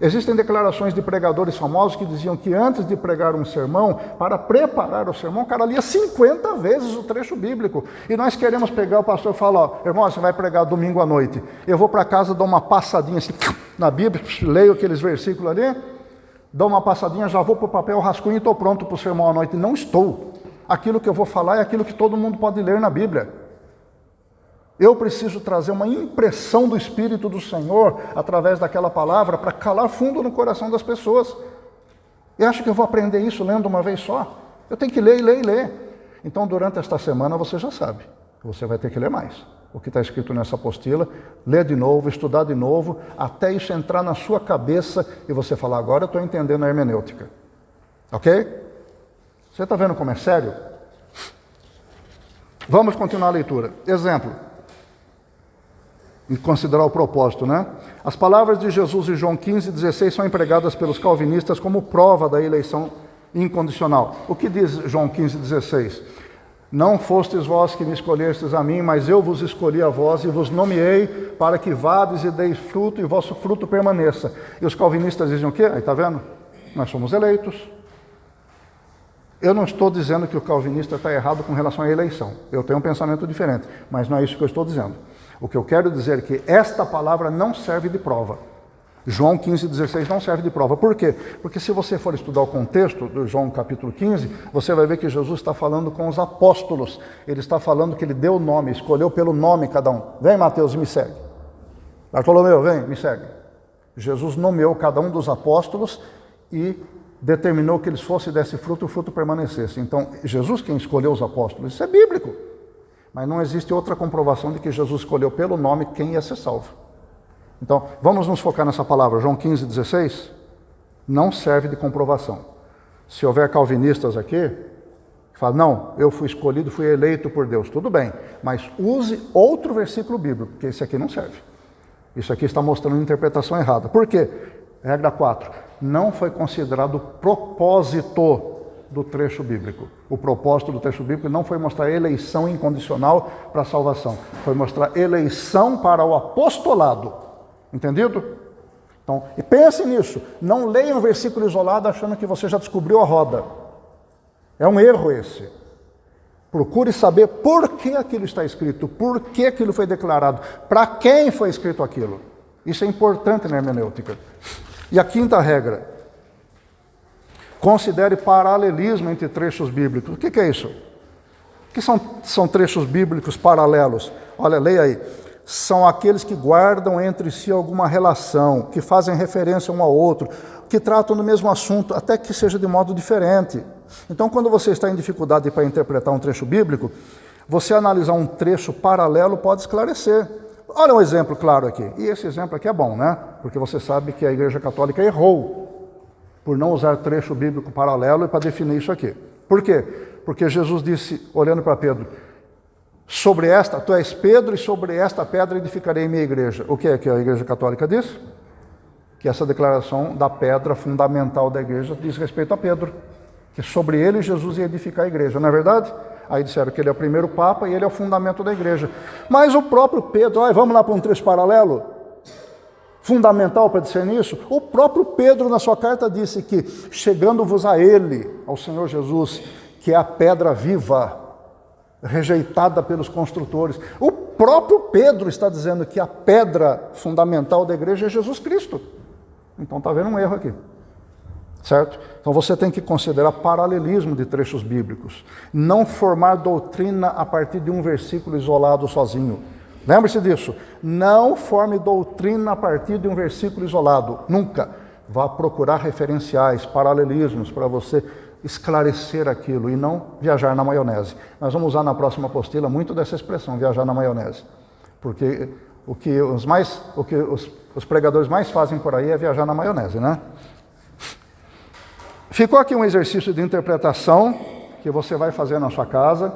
Existem declarações de pregadores famosos que diziam que antes de pregar um sermão, para preparar o sermão, o cara lia 50 vezes o trecho bíblico. E nós queremos pegar o pastor e falar, ó, irmão, você vai pregar domingo à noite. Eu vou para casa, dou uma passadinha assim, na Bíblia, leio aqueles versículos ali, dou uma passadinha, já vou para o papel, rascunho e estou pronto para o sermão à noite. Não estou. Aquilo que eu vou falar é aquilo que todo mundo pode ler na Bíblia. Eu preciso trazer uma impressão do Espírito do Senhor através daquela palavra para calar fundo no coração das pessoas. E acho que eu vou aprender isso lendo uma vez só? Eu tenho que ler e ler e ler. Então, durante esta semana, você já sabe. Você vai ter que ler mais. O que está escrito nessa apostila, ler de novo, estudar de novo, até isso entrar na sua cabeça e você falar, agora eu estou entendendo a hermenêutica. Ok? Você está vendo como é sério? Vamos continuar a leitura. Exemplo. E considerar o propósito, né? As palavras de Jesus em João 15:16 são empregadas pelos calvinistas como prova da eleição incondicional. O que diz João 15:16? Não fostes vós que me escolhestes a mim, mas eu vos escolhi a vós e vos nomeei para que vades e deis fruto e vosso fruto permaneça. E os calvinistas dizem o quê? Aí está vendo? Nós somos eleitos. Eu não estou dizendo que o calvinista está errado com relação à eleição. Eu tenho um pensamento diferente, mas não é isso que eu estou dizendo. O que eu quero dizer é que esta palavra não serve de prova. João 15:16 não serve de prova. Por quê? Porque se você for estudar o contexto do João capítulo 15, você vai ver que Jesus está falando com os apóstolos. Ele está falando que ele deu o nome, escolheu pelo nome cada um. Vem, Mateus, e me segue. Bartolomeu, vem, me segue. Jesus nomeou cada um dos apóstolos e determinou que eles fossem e desse fruto, o fruto permanecesse. Então, Jesus quem escolheu os apóstolos. Isso é bíblico. Mas não existe outra comprovação de que Jesus escolheu pelo nome quem ia ser salvo. Então, vamos nos focar nessa palavra. João 15:16 não serve de comprovação. Se houver calvinistas aqui, que falam, não, eu fui escolhido, fui eleito por Deus. Tudo bem, mas use outro versículo bíblico, porque esse aqui não serve. Isso aqui está mostrando uma interpretação errada. Por quê? Regra 4. Não foi considerado o propósito do trecho bíblico. O propósito do trecho bíblico não foi mostrar eleição incondicional para a salvação. Foi mostrar eleição para o apostolado. Entendido? Então, e pense nisso. Não leia um versículo isolado achando que você já descobriu a roda. É um erro esse. Procure saber por que aquilo está escrito, por que aquilo foi declarado, para quem foi escrito aquilo. Isso é importante na hermenêutica. E a quinta regra. Considere paralelismo entre trechos bíblicos. O que é isso? O que são trechos bíblicos paralelos? Olha, leia aí. São aqueles que guardam entre si alguma relação, que fazem referência um ao outro, que tratam do mesmo assunto, até que seja de modo diferente. Então, quando você está em dificuldade para interpretar um trecho bíblico, você analisar um trecho paralelo pode esclarecer. Olha um exemplo claro aqui. E esse exemplo aqui é bom, né? Porque você sabe que a Igreja Católica errou por não usar trecho bíblico paralelo e para definir isso aqui. Por quê? Porque Jesus disse, olhando para Pedro, sobre esta, tu és Pedro, e sobre esta pedra edificarei minha igreja. O que é que a Igreja Católica diz? Que essa declaração da pedra fundamental da igreja diz respeito a Pedro, que sobre ele Jesus ia edificar a igreja, não é verdade? Aí disseram que ele é o primeiro Papa e ele é o fundamento da igreja. Mas o próprio Pedro, vamos lá para um trecho paralelo? Fundamental para discernir isso? O próprio Pedro, na sua carta, disse que, chegando-vos a ele, ao Senhor Jesus, que é a pedra viva, rejeitada pelos construtores. O próprio Pedro está dizendo que a pedra fundamental da igreja é Jesus Cristo. Então está havendo um erro aqui. Certo? Então você tem que considerar paralelismo de trechos bíblicos. Não formar doutrina a partir de um versículo isolado sozinho. Lembre-se disso. Não forme doutrina a partir de um versículo isolado. Nunca. Vá procurar referenciais, paralelismos, para você esclarecer aquilo e não viajar na maionese. Nós vamos usar na próxima apostila muito dessa expressão, viajar na maionese. Porque o que os pregadores mais fazem por aí é viajar na maionese, né? Ficou aqui um exercício de interpretação que você vai fazer na sua casa.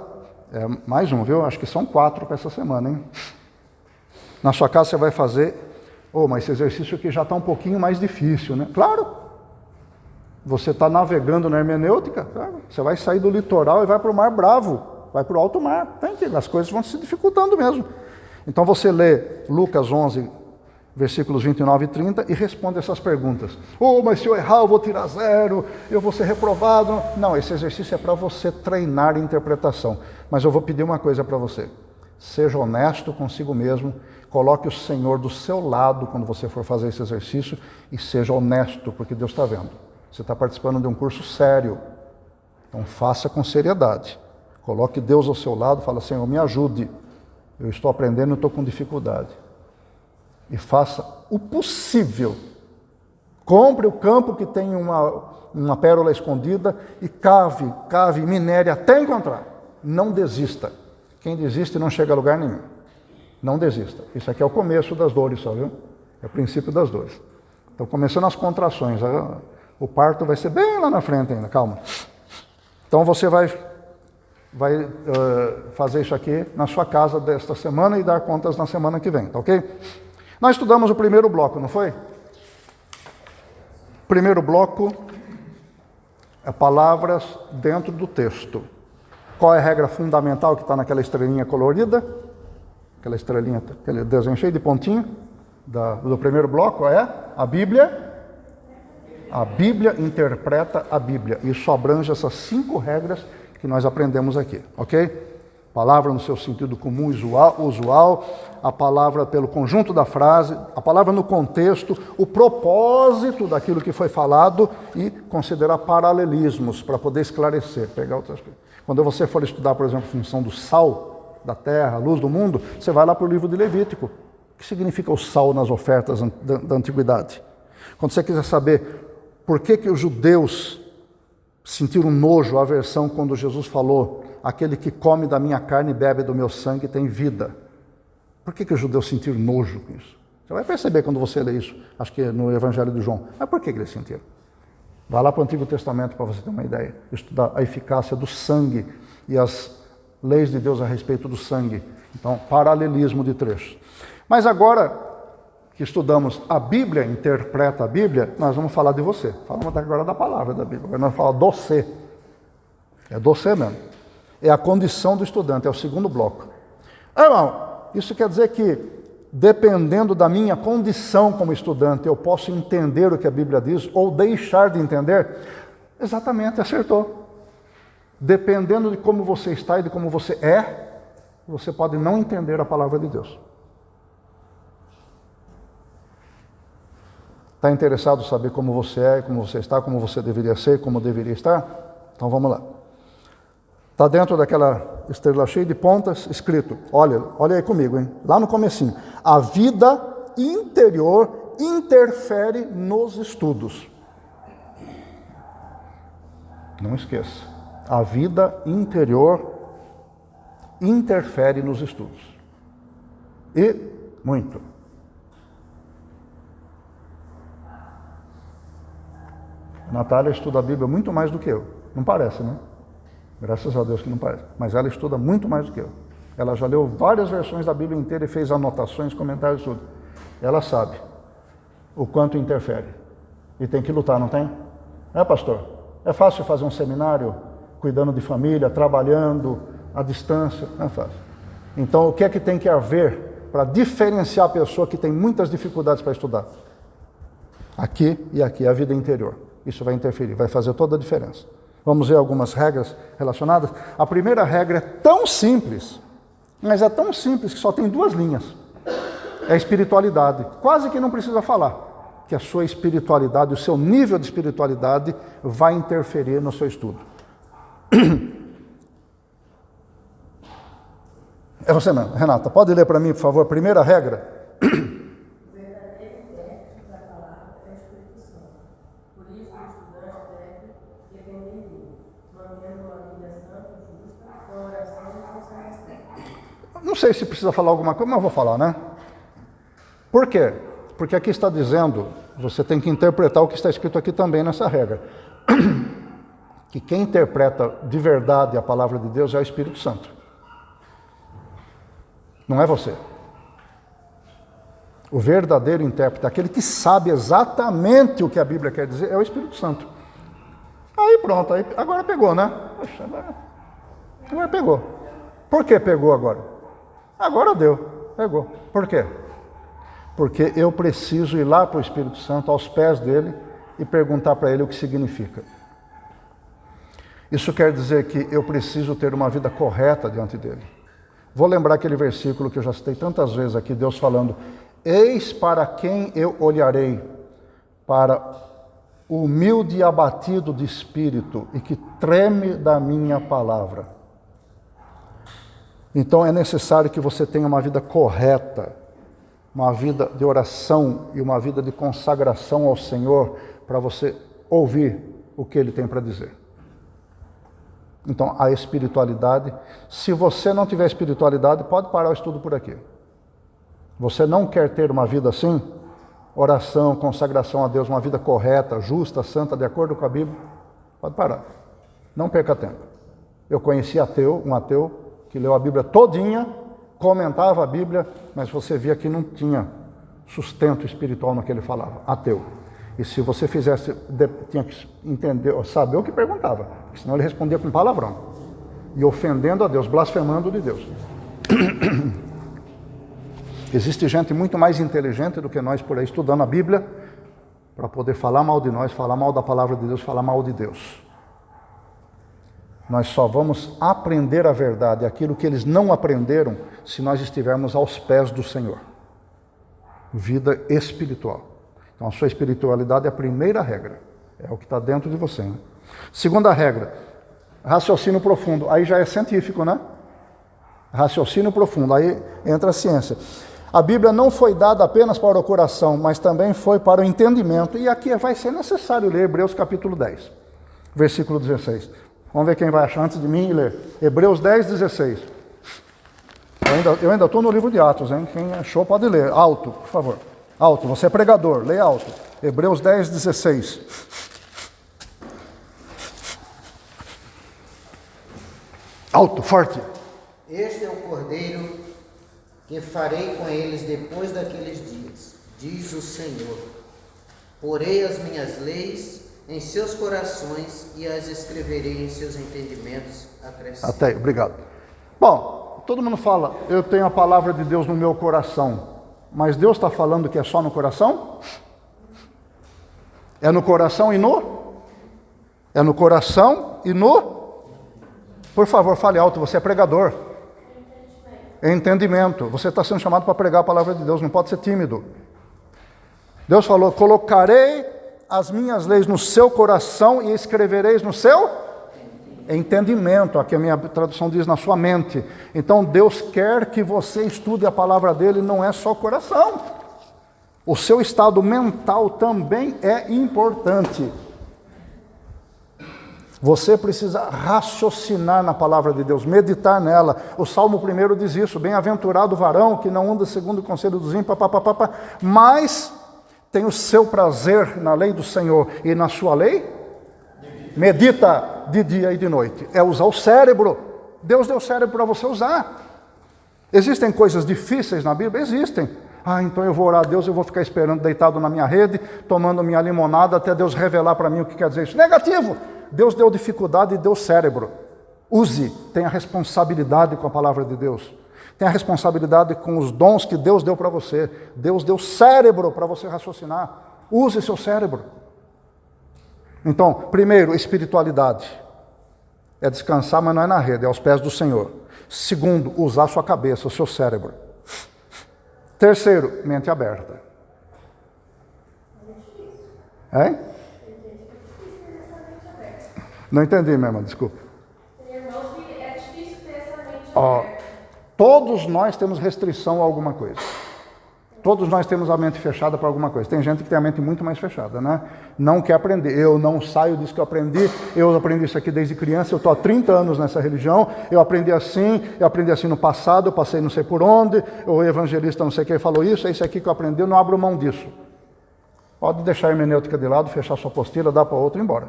Mais um, viu? Acho que são 4 para essa semana, hein? Na sua casa você vai fazer. Mas esse exercício aqui já está um pouquinho mais difícil, né? Claro! Você está navegando na hermenêutica, claro. Você vai sair do litoral e vai para o Mar Bravo, vai para o alto mar. As coisas vão se dificultando mesmo. Então você lê Lucas 11, versículos 29 e 30 e responde essas perguntas. Mas se eu errar eu vou tirar 0, eu vou ser reprovado. Não, esse exercício é para você treinar a interpretação. Mas eu vou pedir uma coisa para você. Seja honesto consigo mesmo, coloque o Senhor do seu lado quando você for fazer esse exercício e seja honesto, porque Deus está vendo. Você está participando de um curso sério, então faça com seriedade. Coloque Deus ao seu lado e fala, Senhor, me ajude. Eu estou aprendendo e estou com dificuldade. E faça o possível. Compre o campo que tem uma pérola escondida e cave, minere até encontrar. Não desista. Quem desiste não chega a lugar nenhum. Não desista. Isso aqui é o começo das dores, só, viu? É o princípio das dores. Então, começando as contrações. O parto vai ser bem lá na frente ainda, calma. Então, você vai fazer isso aqui na sua casa desta semana e dar contas na semana que vem, tá ok? Nós estudamos o primeiro bloco, não foi? Primeiro bloco é palavras dentro do texto. Qual é a regra fundamental que está naquela estrelinha colorida? Aquela estrelinha, aquele desenho cheio de pontinho do primeiro bloco é a Bíblia. A Bíblia interpreta a Bíblia. Isso abrange essas 5 regras que nós aprendemos aqui, ok? Palavra no seu sentido comum usual, a palavra pelo conjunto da frase, a palavra no contexto, o propósito daquilo que foi falado e considerar paralelismos para poder esclarecer, pegar outras coisas. Quando você for estudar, por exemplo, a função do sal da terra, a luz do mundo, você vai lá para o livro de Levítico. O que significa o sal nas ofertas da antiguidade? Quando você quiser saber por que os judeus sentiram nojo, aversão, quando Jesus falou, aquele que come da minha carne e bebe do meu sangue tem vida. Por que os judeus sentiram nojo com isso? Você vai perceber quando você lê isso, acho que no Evangelho de João. Mas por que eles sentiram? Vai lá para o Antigo Testamento para você ter uma ideia. Estudar a eficácia do sangue e as leis de Deus a respeito do sangue. Então, paralelismo de trechos. Mas agora que estudamos a Bíblia, interpreta a Bíblia, nós vamos falar de você. Falamos até agora da palavra da Bíblia. Agora nós vamos falar do você. É do você mesmo. É a condição do estudante, é o segundo bloco. Irmão, isso quer dizer que, dependendo da minha condição como estudante, eu posso entender o que a Bíblia diz ou deixar de entender? Exatamente, acertou. Dependendo de como você está e de como você é, você pode não entender a palavra de Deus. Está interessado em saber como você é, como você está, como você deveria ser, como deveria estar? Então vamos lá. Está dentro daquela estrela cheia de pontas, escrito, olha aí comigo, hein? Lá no comecinho. A vida interior interfere nos estudos. Não esqueça. A vida interior interfere nos estudos. E muito. A Natália estuda a Bíblia muito mais do que eu. Não parece, né? Graças a Deus que não parece. Mas ela estuda muito mais do que eu. Ela já leu várias versões da Bíblia inteira e fez anotações, comentários, tudo. Ela sabe o quanto interfere. E tem que lutar, não tem? É, pastor? É fácil fazer um seminário cuidando de família, trabalhando à distância? Não é fácil. Então, o que é que tem que haver para diferenciar a pessoa que tem muitas dificuldades para estudar? Aqui e aqui, a vida interior. Isso vai interferir, vai fazer toda a diferença. Vamos ver algumas regras relacionadas. A primeira regra é tão simples, mas é tão simples que só tem 2 linhas. É a espiritualidade. Quase que não precisa falar que a sua espiritualidade, o seu nível de espiritualidade vai interferir no seu estudo. É você mesmo. Renata, pode ler para mim, por favor, a primeira regra? Não sei se precisa falar alguma coisa, mas eu vou falar, né? Por quê? Porque aqui está dizendo, você tem que interpretar o que está escrito aqui também nessa regra, que quem interpreta de verdade a palavra de Deus é o Espírito Santo. Não é você. O verdadeiro intérprete, aquele que sabe exatamente o que a Bíblia quer dizer, é o Espírito Santo. Aí pronto, aí, agora pegou, né? Poxa, agora pegou. Por que pegou agora? Agora deu, pegou. Por quê? Porque eu preciso ir lá para o Espírito Santo, aos pés dele, e perguntar para ele o que significa. Isso quer dizer que eu preciso ter uma vida correta diante dele. Vou lembrar aquele versículo que eu já citei tantas vezes aqui, Deus falando: eis para quem eu olharei, para o humilde e abatido de espírito e que treme da minha palavra. Então é necessário que você tenha uma vida correta, uma vida de oração e uma vida de consagração ao Senhor, para você ouvir o que Ele tem para dizer. Então, a espiritualidade, se você não tiver espiritualidade, pode parar o estudo por aqui. Você não quer ter uma vida assim? Oração, consagração a Deus, uma vida correta, justa, santa, de acordo com a Bíblia, pode parar. Não perca tempo. Eu conheci um ateu, que leu a Bíblia todinha, comentava a Bíblia, mas você via que não tinha sustento espiritual no que ele falava. Ateu. E se você fizesse, tinha que entender, saber o que perguntava, porque senão ele respondia com palavrão. E ofendendo a Deus, blasfemando de Deus. Existe gente muito mais inteligente do que nós por aí, estudando a Bíblia, para poder falar mal de nós, falar mal da palavra de Deus, falar mal de Deus. Nós só vamos aprender a verdade, aquilo que eles não aprenderam, se nós estivermos aos pés do Senhor. Vida espiritual. Então a sua espiritualidade é a primeira regra. É o que está dentro de você. Né? Segunda regra, raciocínio profundo. Aí já é científico, né? Raciocínio profundo, aí entra a ciência. A Bíblia não foi dada apenas para o coração, mas também foi para o entendimento. E aqui vai ser necessário ler Hebreus capítulo 10, versículo 16. Vamos ver quem vai achar antes de mim e ler. Hebreus 10, 16. Eu ainda estou no livro de Atos, hein? Quem achou pode ler. Alto, por favor. Alto, você é pregador, leia alto. Hebreus 10, 16. Alto, forte. Este é o Cordeiro que farei com eles depois daqueles dias, diz o Senhor. Porei as minhas leis em seus corações e as escreverei em seus entendimentos. Até aí, obrigado. Bom, todo mundo fala, eu tenho a palavra de Deus no meu coração. Mas Deus está falando que é só no coração? É no coração e no? É no coração e no? Por favor, fale alto, você é pregador. É entendimento. Você está sendo chamado para pregar a palavra de Deus, não pode ser tímido. Deus falou, colocarei as minhas leis no seu coração e escrevereis no seu entendimento, aqui a minha tradução diz na sua mente. Então Deus quer que você estude a palavra dele, não é só o coração. O seu estado mental também é importante. Você precisa raciocinar na palavra de Deus, meditar nela. O Salmo 1 diz isso, bem-aventurado o varão que não anda segundo o conselho dos ímpios, mas tem o seu prazer na lei do Senhor e na sua lei medita de dia e de noite. É usar o cérebro. Deus deu o cérebro para você usar. Existem coisas difíceis na Bíblia? Existem. Então eu vou orar a Deus, eu vou ficar esperando deitado na minha rede, tomando minha limonada, até Deus revelar para mim o que quer dizer isso. Negativo! Deus deu dificuldade e deu cérebro. Use, tenha responsabilidade com a palavra de Deus. Tenha responsabilidade com os dons que Deus deu para você. Deus deu cérebro para você raciocinar. Use seu cérebro. Então, primeiro, espiritualidade. É descansar, mas não é na rede, é aos pés do Senhor. Segundo, usar sua cabeça, o seu cérebro. Terceiro, mente aberta. Hein? Não entendi, minha irmã, desculpa. É difícil ter essa mente aberta. Todos nós temos restrição a alguma coisa. todos nós temos a mente fechada para alguma coisa. Tem gente que tem a mente muito mais fechada, né? Não quer aprender. Eu não saio disso que eu aprendi isso aqui desde criança, eu estou há 30 anos nessa religião, eu aprendi assim no passado, eu passei não sei por onde, o evangelista não sei quem falou isso, é isso aqui que eu aprendi, eu não abro mão disso. Pode deixar a hermenêutica de lado, fechar sua apostila, dar para outro e ir embora.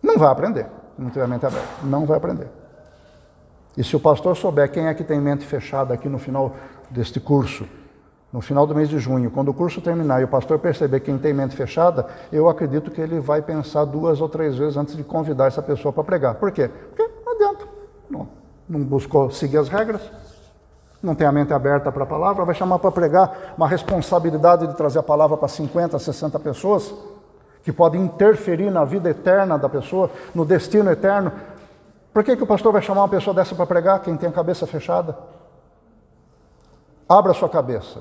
Não vai aprender, não tiver a mente aberta, não vai aprender. E se o pastor souber quem é que tem mente fechada aqui no final deste curso, no final do mês de junho, quando o curso terminar e o pastor perceber quem tem mente fechada, eu acredito que ele vai pensar 2 ou 3 vezes antes de convidar essa pessoa para pregar. Por quê? Porque não adianta. Não buscou seguir as regras, não tem a mente aberta para a palavra, vai chamar para pregar uma responsabilidade de trazer a palavra para 50, 60 pessoas, que podem interferir na vida eterna da pessoa, no destino eterno. Por que o pastor vai chamar uma pessoa dessa para pregar? Quem tem a cabeça fechada? Abra sua cabeça,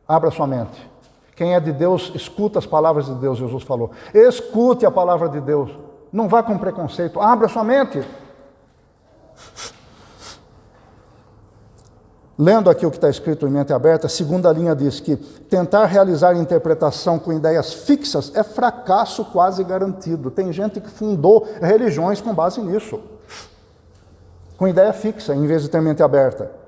abra sua mente. Quem é de Deus, escuta as palavras de Deus, Jesus falou. Escute a palavra de Deus, não vá com preconceito, abra sua mente. Lendo aqui o que está escrito em Mente Aberta, a segunda linha diz que tentar realizar interpretação com ideias fixas é fracasso quase garantido. Tem gente que fundou religiões com base nisso, com ideia fixa, em vez de ter mente aberta.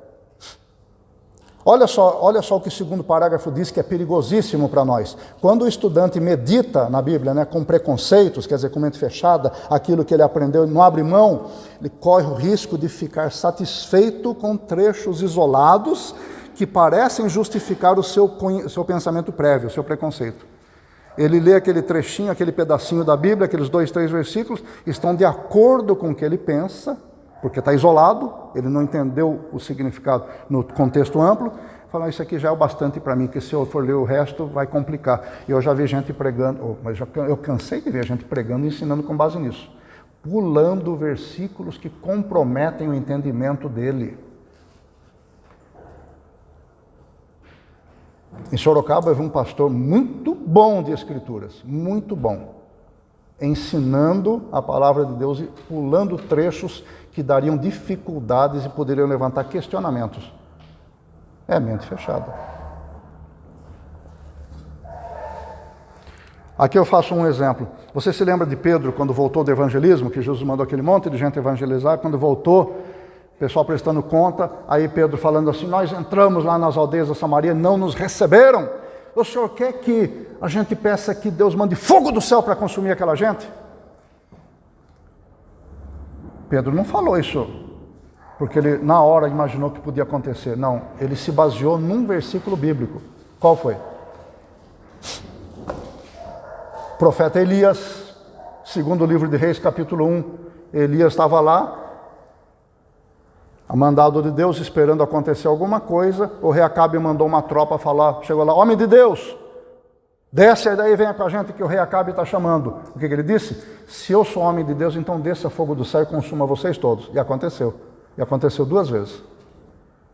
Olha só o que o segundo parágrafo diz, que é perigosíssimo para nós. Quando o estudante medita na Bíblia, né, com preconceitos, quer dizer, com mente fechada, aquilo que ele aprendeu, não abre mão, ele corre o risco de ficar satisfeito com trechos isolados que parecem justificar o seu pensamento prévio, o seu preconceito. Ele lê aquele trechinho, aquele pedacinho da Bíblia, aqueles 2, 3 versículos, estão de acordo com o que ele pensa, porque está isolado, ele não entendeu o significado no contexto amplo, fala, isso aqui já é o bastante para mim, que se eu for ler o resto vai complicar. E eu já vi gente pregando, eu cansei de ver gente pregando e ensinando com base nisso, pulando versículos que comprometem o entendimento dele. Em Sorocaba eu vi um pastor muito bom de escrituras, muito bom, ensinando a palavra de Deus e pulando trechos que dariam dificuldades e poderiam levantar questionamentos. É mente fechada. Aqui eu faço um exemplo. Você se lembra de Pedro quando voltou do evangelismo, que Jesus mandou aquele monte de gente evangelizar, quando voltou, o pessoal prestando conta, aí Pedro falando assim, nós entramos lá nas aldeias da Samaria, não nos receberam. O senhor quer que a gente peça que Deus mande fogo do céu para consumir aquela gente? Pedro não falou isso, porque ele na hora imaginou que podia acontecer. Não, ele se baseou num versículo bíblico. Qual foi? O profeta Elias, segundo o livro de Reis, capítulo 1. Elias estava lá, a mandado de Deus, esperando acontecer alguma coisa. O rei Acabe mandou uma tropa falar, chegou lá, homem de Deus, desce aí daí, venha com a gente que o rei Acabe está chamando. O que ele disse? Se eu sou homem de Deus, então desça fogo do céu e consuma vocês todos. E aconteceu. E aconteceu 2 vezes.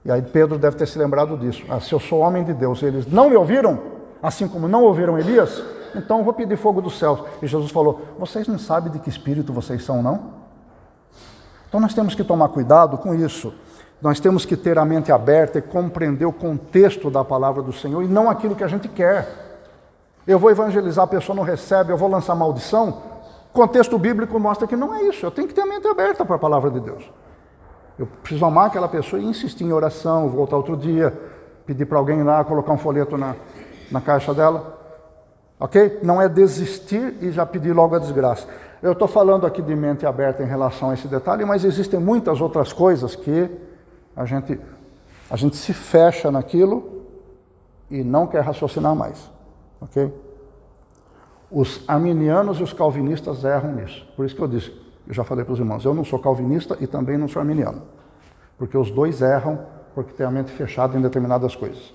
E aí Pedro deve ter se lembrado disso. Se eu sou homem de Deus, eles não me ouviram, assim como não ouviram Elias, então eu vou pedir fogo do céu. E Jesus falou, vocês não sabem de que espírito vocês são, não? Então nós temos que tomar cuidado com isso. Nós temos que ter a mente aberta e compreender o contexto da palavra do Senhor e não aquilo que a gente quer. Eu vou evangelizar, a pessoa não recebe, eu vou lançar maldição. O contexto bíblico mostra que não é isso. Eu tenho que ter a mente aberta para a palavra de Deus. Eu preciso amar aquela pessoa e insistir em oração, voltar outro dia, pedir para alguém lá, colocar um folheto na caixa dela. Ok? Não é desistir e já pedir logo a desgraça. Eu estou falando aqui de mente aberta em relação a esse detalhe, mas existem muitas outras coisas que a gente se fecha naquilo e não quer raciocinar mais. Ok? Os arminianos e os calvinistas erram nisso. Por isso que eu disse, eu já falei para os irmãos, eu não sou calvinista e também não sou arminiano. Porque os dois erram porque têm a mente fechada em determinadas coisas.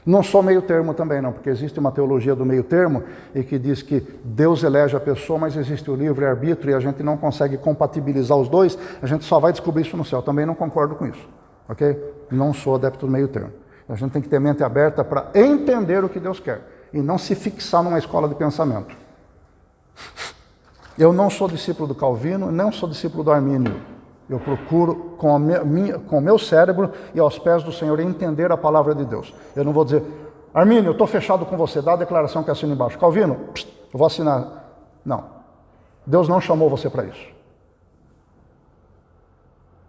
Não sou meio termo também não, porque existe uma teologia do meio termo e que diz que Deus elege a pessoa, mas existe o livre-arbítrio e a gente não consegue compatibilizar os dois, a gente só vai descobrir isso no céu. Também não concordo com isso. Ok? Não sou adepto do meio termo. A gente tem que ter mente aberta para entender o que Deus quer e não se fixar numa escola de pensamento. Eu não sou discípulo do Calvino, não sou discípulo do Armínio. Eu procuro com o meu cérebro e aos pés do Senhor entender a palavra de Deus. Eu não vou dizer, Armínio, eu estou fechado com você, dá a declaração que assina embaixo. Calvino, eu vou assinar. Não. Deus não chamou você para isso.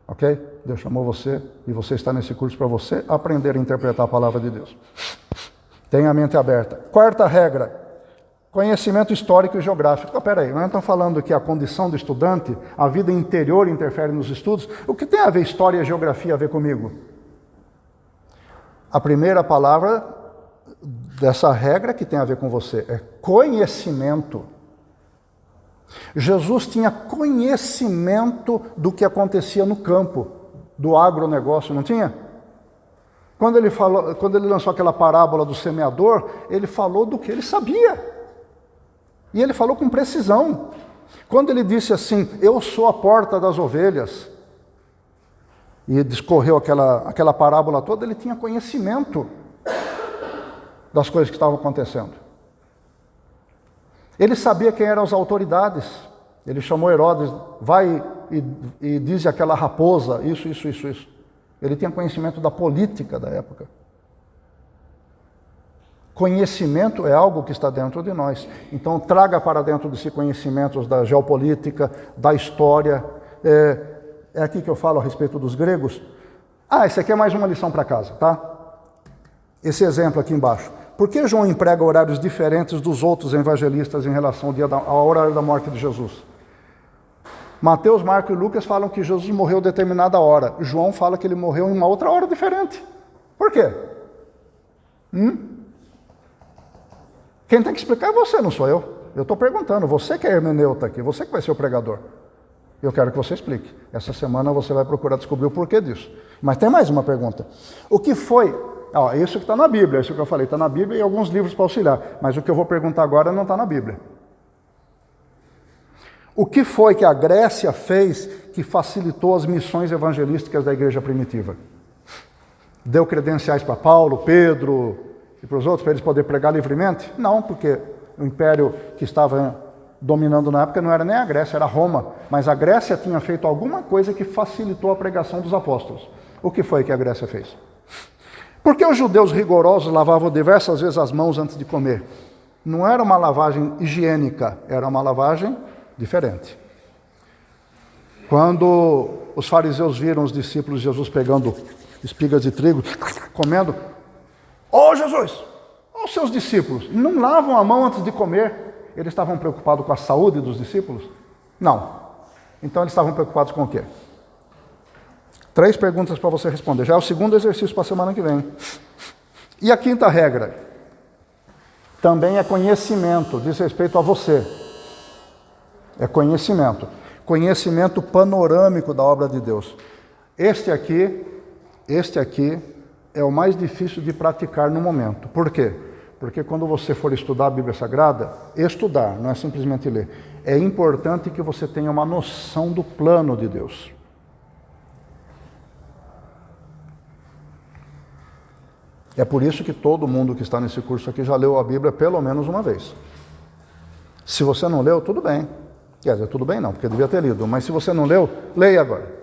Ok? Deus chamou você e você está nesse curso para você aprender a interpretar a palavra de Deus. Tenha a mente aberta. Quarta regra. Conhecimento histórico e geográfico. Espera aí, nós estamos falando que a condição do estudante, a vida interior interfere nos estudos. O que tem a ver história e geografia a ver comigo? A primeira palavra dessa regra que tem a ver com você é conhecimento. Jesus tinha conhecimento do que acontecia no campo, do agronegócio, não tinha? Quando ele lançou aquela parábola do semeador, ele falou do que ele sabia. E ele falou com precisão. Quando ele disse assim, eu sou a porta das ovelhas, e discorreu aquela parábola toda, ele tinha conhecimento das coisas que estavam acontecendo. Ele sabia quem eram as autoridades. Ele chamou Herodes, vai e diz aquela raposa, isso. Ele tinha conhecimento da política da época. Conhecimento é algo que está dentro de nós. Então, traga para dentro de si conhecimentos da geopolítica, da história. É aqui que eu falo a respeito dos gregos. Esse aqui é mais uma lição para casa, tá? Esse exemplo aqui embaixo. Por que João emprega horários diferentes dos outros evangelistas em relação ao horário da morte de Jesus? Mateus, Marcos e Lucas falam que Jesus morreu a determinada hora. João fala que ele morreu em uma outra hora diferente. Por quê? Quem tem que explicar é você, não sou eu. Eu estou perguntando, você que é hermeneuta aqui, você que vai ser o pregador. Eu quero que você explique. Essa semana você vai procurar descobrir o porquê disso. Mas tem mais uma pergunta. O que foi... isso que está na Bíblia, isso que eu falei, está na Bíblia e alguns livros para auxiliar. Mas o que eu vou perguntar agora não está na Bíblia. O que foi que a Grécia fez que facilitou as missões evangelísticas da igreja primitiva? Deu credenciais para Paulo, Pedro e para os outros, para eles poderem pregar livremente? Não, porque o império que estava dominando na época não era nem a Grécia, era Roma. Mas a Grécia tinha feito alguma coisa que facilitou a pregação dos apóstolos. O que foi que a Grécia fez? Por que os judeus rigorosos lavavam diversas vezes as mãos antes de comer? Não era uma lavagem higiênica, era uma lavagem diferente. Quando os fariseus viram os discípulos de Jesus pegando espigas de trigo, comendo, Jesus, os seus discípulos não lavam a mão antes de comer? Eles estavam preocupados com a saúde dos discípulos? Não. Então eles estavam preocupados com o quê? 3 perguntas para você responder. Já é o segundo exercício para a semana que vem. E a quinta regra? Também é conhecimento, diz respeito a você. É conhecimento. Conhecimento panorâmico da obra de Deus. Este aqui é o mais difícil de praticar no momento. Por quê? Porque quando você for estudar a Bíblia Sagrada, estudar, não é simplesmente ler, é importante que você tenha uma noção do plano de Deus. É por isso que todo mundo que está nesse curso aqui já leu a Bíblia pelo menos uma vez. Se você não leu, tudo bem. Quer dizer, tudo bem não, porque devia ter lido. Mas se você não leu, leia agora.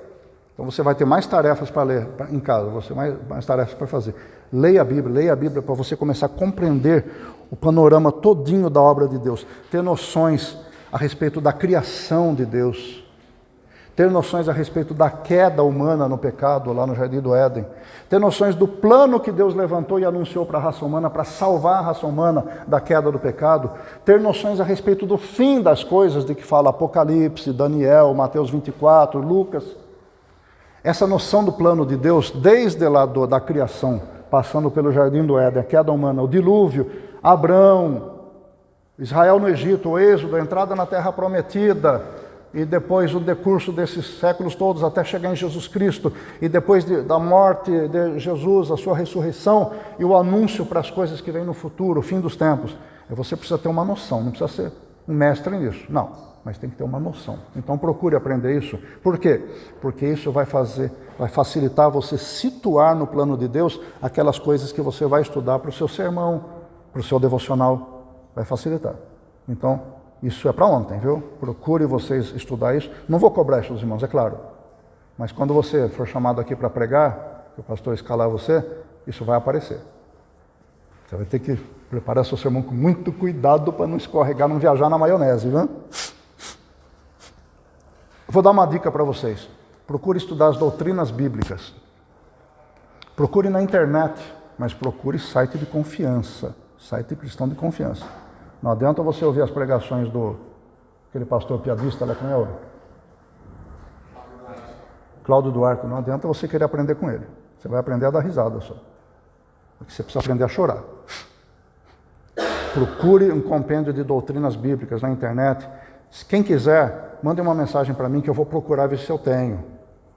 Então você vai ter mais tarefas para ler em casa, você mais tarefas para fazer. Leia a Bíblia para você começar a compreender o panorama todinho da obra de Deus. Ter noções a respeito da criação de Deus. Ter noções a respeito da queda humana no pecado, lá no Jardim do Éden. Ter noções do plano que Deus levantou e anunciou para a raça humana, para salvar a raça humana da queda do pecado. Ter noções a respeito do fim das coisas, de que fala Apocalipse, Daniel, Mateus 24, Lucas. Essa noção do plano de Deus, desde lá da criação, passando pelo Jardim do Éden, a queda humana, o dilúvio, Abrão, Israel no Egito, o Êxodo, a entrada na Terra Prometida, e depois o decurso desses séculos todos até chegar em Jesus Cristo, e depois da morte de Jesus, a sua ressurreição e o anúncio para as coisas que vêm no futuro, o fim dos tempos. Você precisa ter uma noção, não precisa ser um mestre nisso, não, mas tem que ter uma noção. Então procure aprender isso. Por quê? Porque isso vai facilitar você situar no plano de Deus aquelas coisas que você vai estudar para o seu sermão, para o seu devocional, vai facilitar. Então, isso é para ontem, viu? Procure vocês estudar isso. Não vou cobrar isso dos irmãos, é claro. Mas quando você for chamado aqui para pregar, que o pastor escalar você, isso vai aparecer. Você vai ter que preparar seu sermão com muito cuidado para não escorregar, não viajar na maionese, viu? Vou dar uma dica para vocês. Procure estudar as doutrinas bíblicas. Procure na internet, mas procure site de confiança, site cristão de confiança. Não adianta você ouvir as pregações do aquele pastor piadista lá, como é o Cláudio Duarte. Não adianta você querer aprender com ele. Você vai aprender a dar risada só. Porque você precisa aprender a chorar. Procure um compêndio de doutrinas bíblicas na internet. Quem quiser, mande uma mensagem para mim que eu vou procurar ver se eu tenho.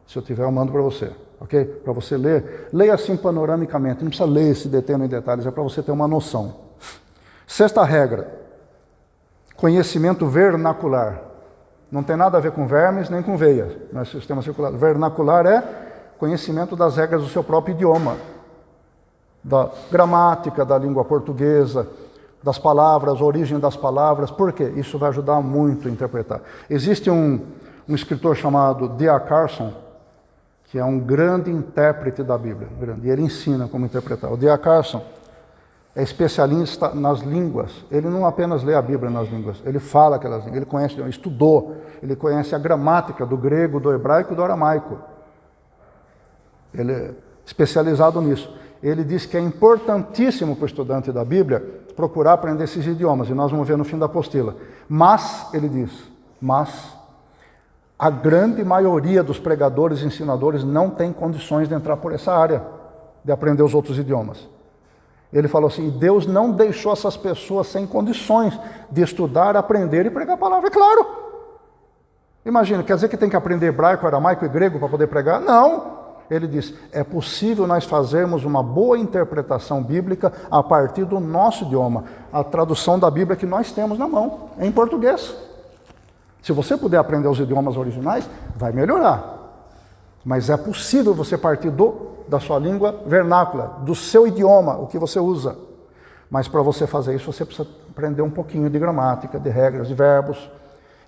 Se eu tiver, eu mando para você, ok? Para você ler. Leia assim panoramicamente, não precisa ler se detendo em detalhes, é para você ter uma noção. Sexta regra, conhecimento vernacular. Não tem nada a ver com vermes nem com veias, no sistema circular. Vernacular é conhecimento das regras do seu próprio idioma, da gramática da língua portuguesa, das palavras, a origem das palavras. Por quê? Isso vai ajudar muito a interpretar. Existe um escritor chamado D.A. Carson, que é um grande intérprete da Bíblia, e ele ensina como interpretar. O D.A. Carson é especialista nas línguas. Ele não apenas lê a Bíblia nas línguas, ele fala aquelas línguas, ele conhece, ele estudou, ele conhece a gramática do grego, do hebraico e do aramaico. Ele é especializado nisso. Ele diz que é importantíssimo para o estudante da Bíblia procurar aprender esses idiomas, e nós vamos ver no fim da apostila. Mas, ele diz, a grande maioria dos pregadores e ensinadores não tem condições de entrar por essa área, de aprender os outros idiomas. Ele falou assim, Deus não deixou essas pessoas sem condições de estudar, aprender e pregar a palavra. É claro! Imagina, quer dizer que tem que aprender hebraico, aramaico e grego para poder pregar? Não! Ele diz, é possível nós fazermos uma boa interpretação bíblica a partir do nosso idioma. A tradução da Bíblia que nós temos na mão, é em português. Se você puder aprender os idiomas originais, vai melhorar. Mas é possível você partir da sua língua vernácula, do seu idioma, o que você usa. Mas para você fazer isso, você precisa aprender um pouquinho de gramática, de regras, de verbos.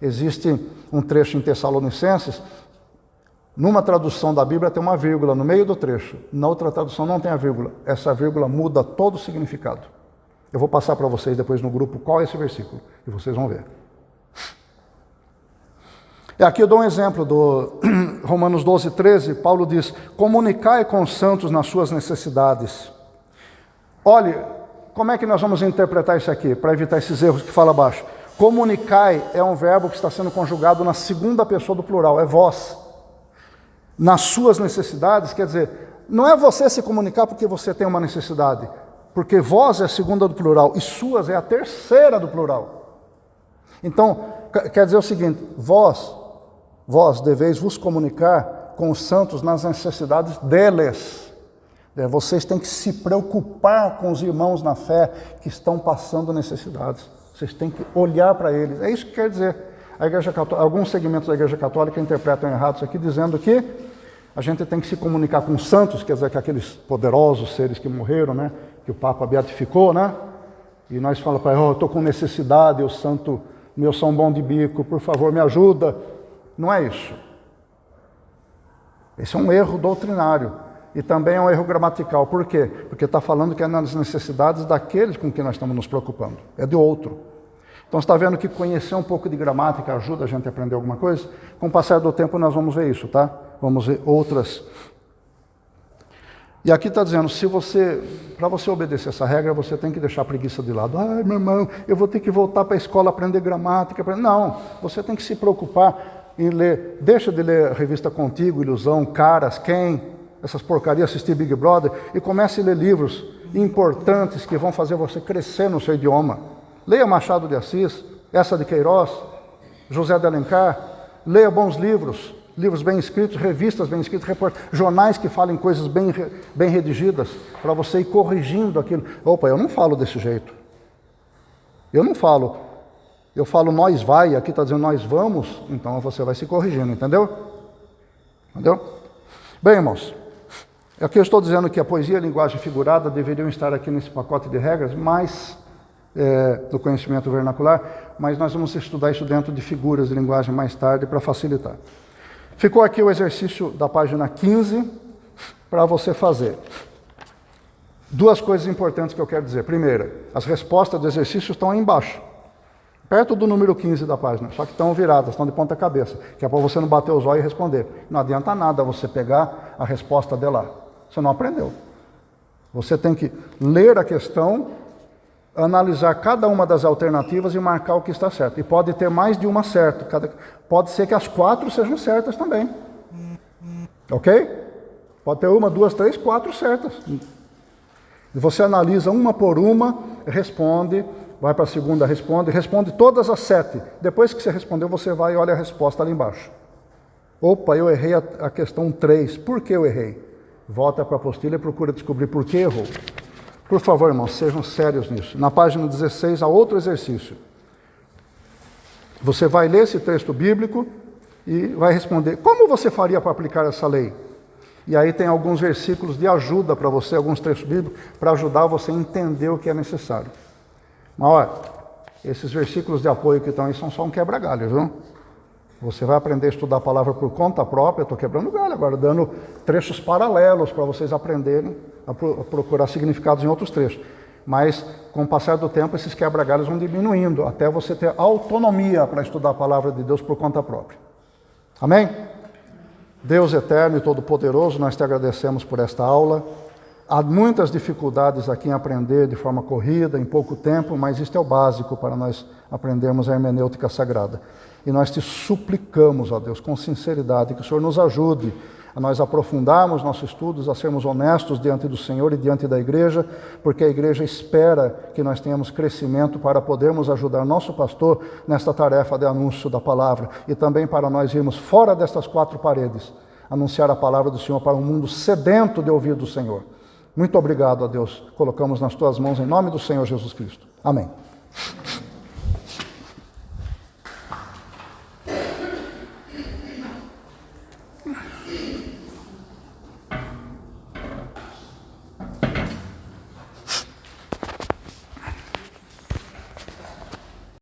Existe um trecho em Tessalonicenses, numa tradução da Bíblia tem uma vírgula no meio do trecho, na outra tradução não tem a vírgula. Essa vírgula muda todo o significado. Eu vou passar para vocês depois no grupo qual é esse versículo, e vocês vão ver. E aqui eu dou um exemplo do Romanos 12, 13, Paulo diz, comunicai com os santos nas suas necessidades. Olhe, como é que nós vamos interpretar isso aqui, para evitar esses erros que fala abaixo? Comunicai é um verbo que está sendo conjugado na segunda pessoa do plural, é vós. Nas suas necessidades, quer dizer, não é você se comunicar porque você tem uma necessidade, porque vós é a segunda do plural e suas é a terceira do plural. Então, quer dizer o seguinte, vós deveis vos comunicar com os santos nas necessidades deles. Vocês têm que se preocupar com os irmãos na fé que estão passando necessidades. Vocês têm que olhar para eles. É isso que quer dizer. A Igreja Católica, alguns segmentos da Igreja Católica interpretam errado isso aqui, dizendo que a gente tem que se comunicar com os santos, quer dizer, que aqueles poderosos seres que morreram, né, que o Papa beatificou, né, e nós falamos para ele, eu estou com necessidade, o santo, meu São Bom de Bico, por favor, me ajuda. Não é isso. Esse é um erro doutrinário e também é um erro gramatical. Por quê? Porque está falando que é nas necessidades daqueles com quem nós estamos nos preocupando, é de outro. Então, você está vendo que conhecer um pouco de gramática ajuda a gente a aprender alguma coisa? Com o passar do tempo, nós vamos ver isso, tá? Vamos ver outras. E aqui está dizendo, para você obedecer essa regra, você tem que deixar a preguiça de lado. Ai, meu irmão, eu vou ter que voltar para a escola aprender gramática. Não, você tem que se preocupar em ler. Deixa de ler a revista Contigo, Ilusão, Caras, Quem, essas porcarias, assistir Big Brother, e comece a ler livros importantes que vão fazer você crescer no seu idioma. Leia Machado de Assis, Essa de Queiroz, José de Alencar, leia bons livros, livros bem escritos, revistas bem escritas, jornais que falem coisas bem redigidas, para você ir corrigindo aquilo. Opa, eu não falo desse jeito. Eu não falo. Eu falo nós vai, aqui está dizendo nós vamos, então você vai se corrigindo, entendeu? Entendeu? Bem, irmãos, aqui eu estou dizendo que a poesia e a linguagem figurada deveriam estar aqui nesse pacote de regras, mas do conhecimento vernacular, mas nós vamos estudar isso dentro de figuras de linguagem mais tarde para facilitar. Ficou aqui o exercício da página 15 para você fazer. Duas coisas importantes que eu quero dizer. Primeira, as respostas do exercício estão aí embaixo, perto do número 15 da página, só que estão viradas, estão de ponta cabeça, que é para você não bater os olhos e responder. Não adianta nada você pegar a resposta de lá, você não aprendeu. Você tem que ler a questão, analisar cada uma das alternativas e marcar o que está certo. E pode ter mais de uma certa, pode ser que as 4 sejam certas também. Ok? Pode ter 1, 2, 3, 4 certas. Você analisa uma por uma, responde, vai para a segunda, responde todas as 7. Depois que você respondeu, você vai e olha a resposta ali embaixo. Opa, eu errei a questão 3. Por que eu errei? Volta para a apostila e procura descobrir por que errou. Por favor, irmãos, sejam sérios nisso. Na página 16 há outro exercício. Você vai ler esse texto bíblico e vai responder, como você faria para aplicar essa lei? E aí tem alguns versículos de ajuda para você, alguns textos bíblicos, para ajudar você a entender o que é necessário. Mas olha, esses versículos de apoio que estão aí são só um quebra-galho, viu? Você vai aprender a estudar a palavra por conta própria. Eu estou quebrando galho agora, dando trechos paralelos para vocês aprenderem a procurar significados em outros trechos. Mas, com o passar do tempo, esses quebra-galhos vão diminuindo, até você ter autonomia para estudar a palavra de Deus por conta própria. Amém? Deus eterno e todo-poderoso, nós te agradecemos por esta aula. Há muitas dificuldades aqui em aprender de forma corrida, em pouco tempo, mas isto é o básico para nós aprendermos a hermenêutica sagrada. E nós te suplicamos, ó Deus, com sinceridade, que o Senhor nos ajude a nós aprofundarmos nossos estudos, a sermos honestos diante do Senhor e diante da igreja, porque a igreja espera que nós tenhamos crescimento para podermos ajudar nosso pastor nesta tarefa de anúncio da palavra e também para nós irmos fora destas 4 paredes, anunciar a palavra do Senhor para um mundo sedento de ouvir do Senhor. Muito obrigado, a Deus. Colocamos nas tuas mãos em nome do Senhor Jesus Cristo. Amém.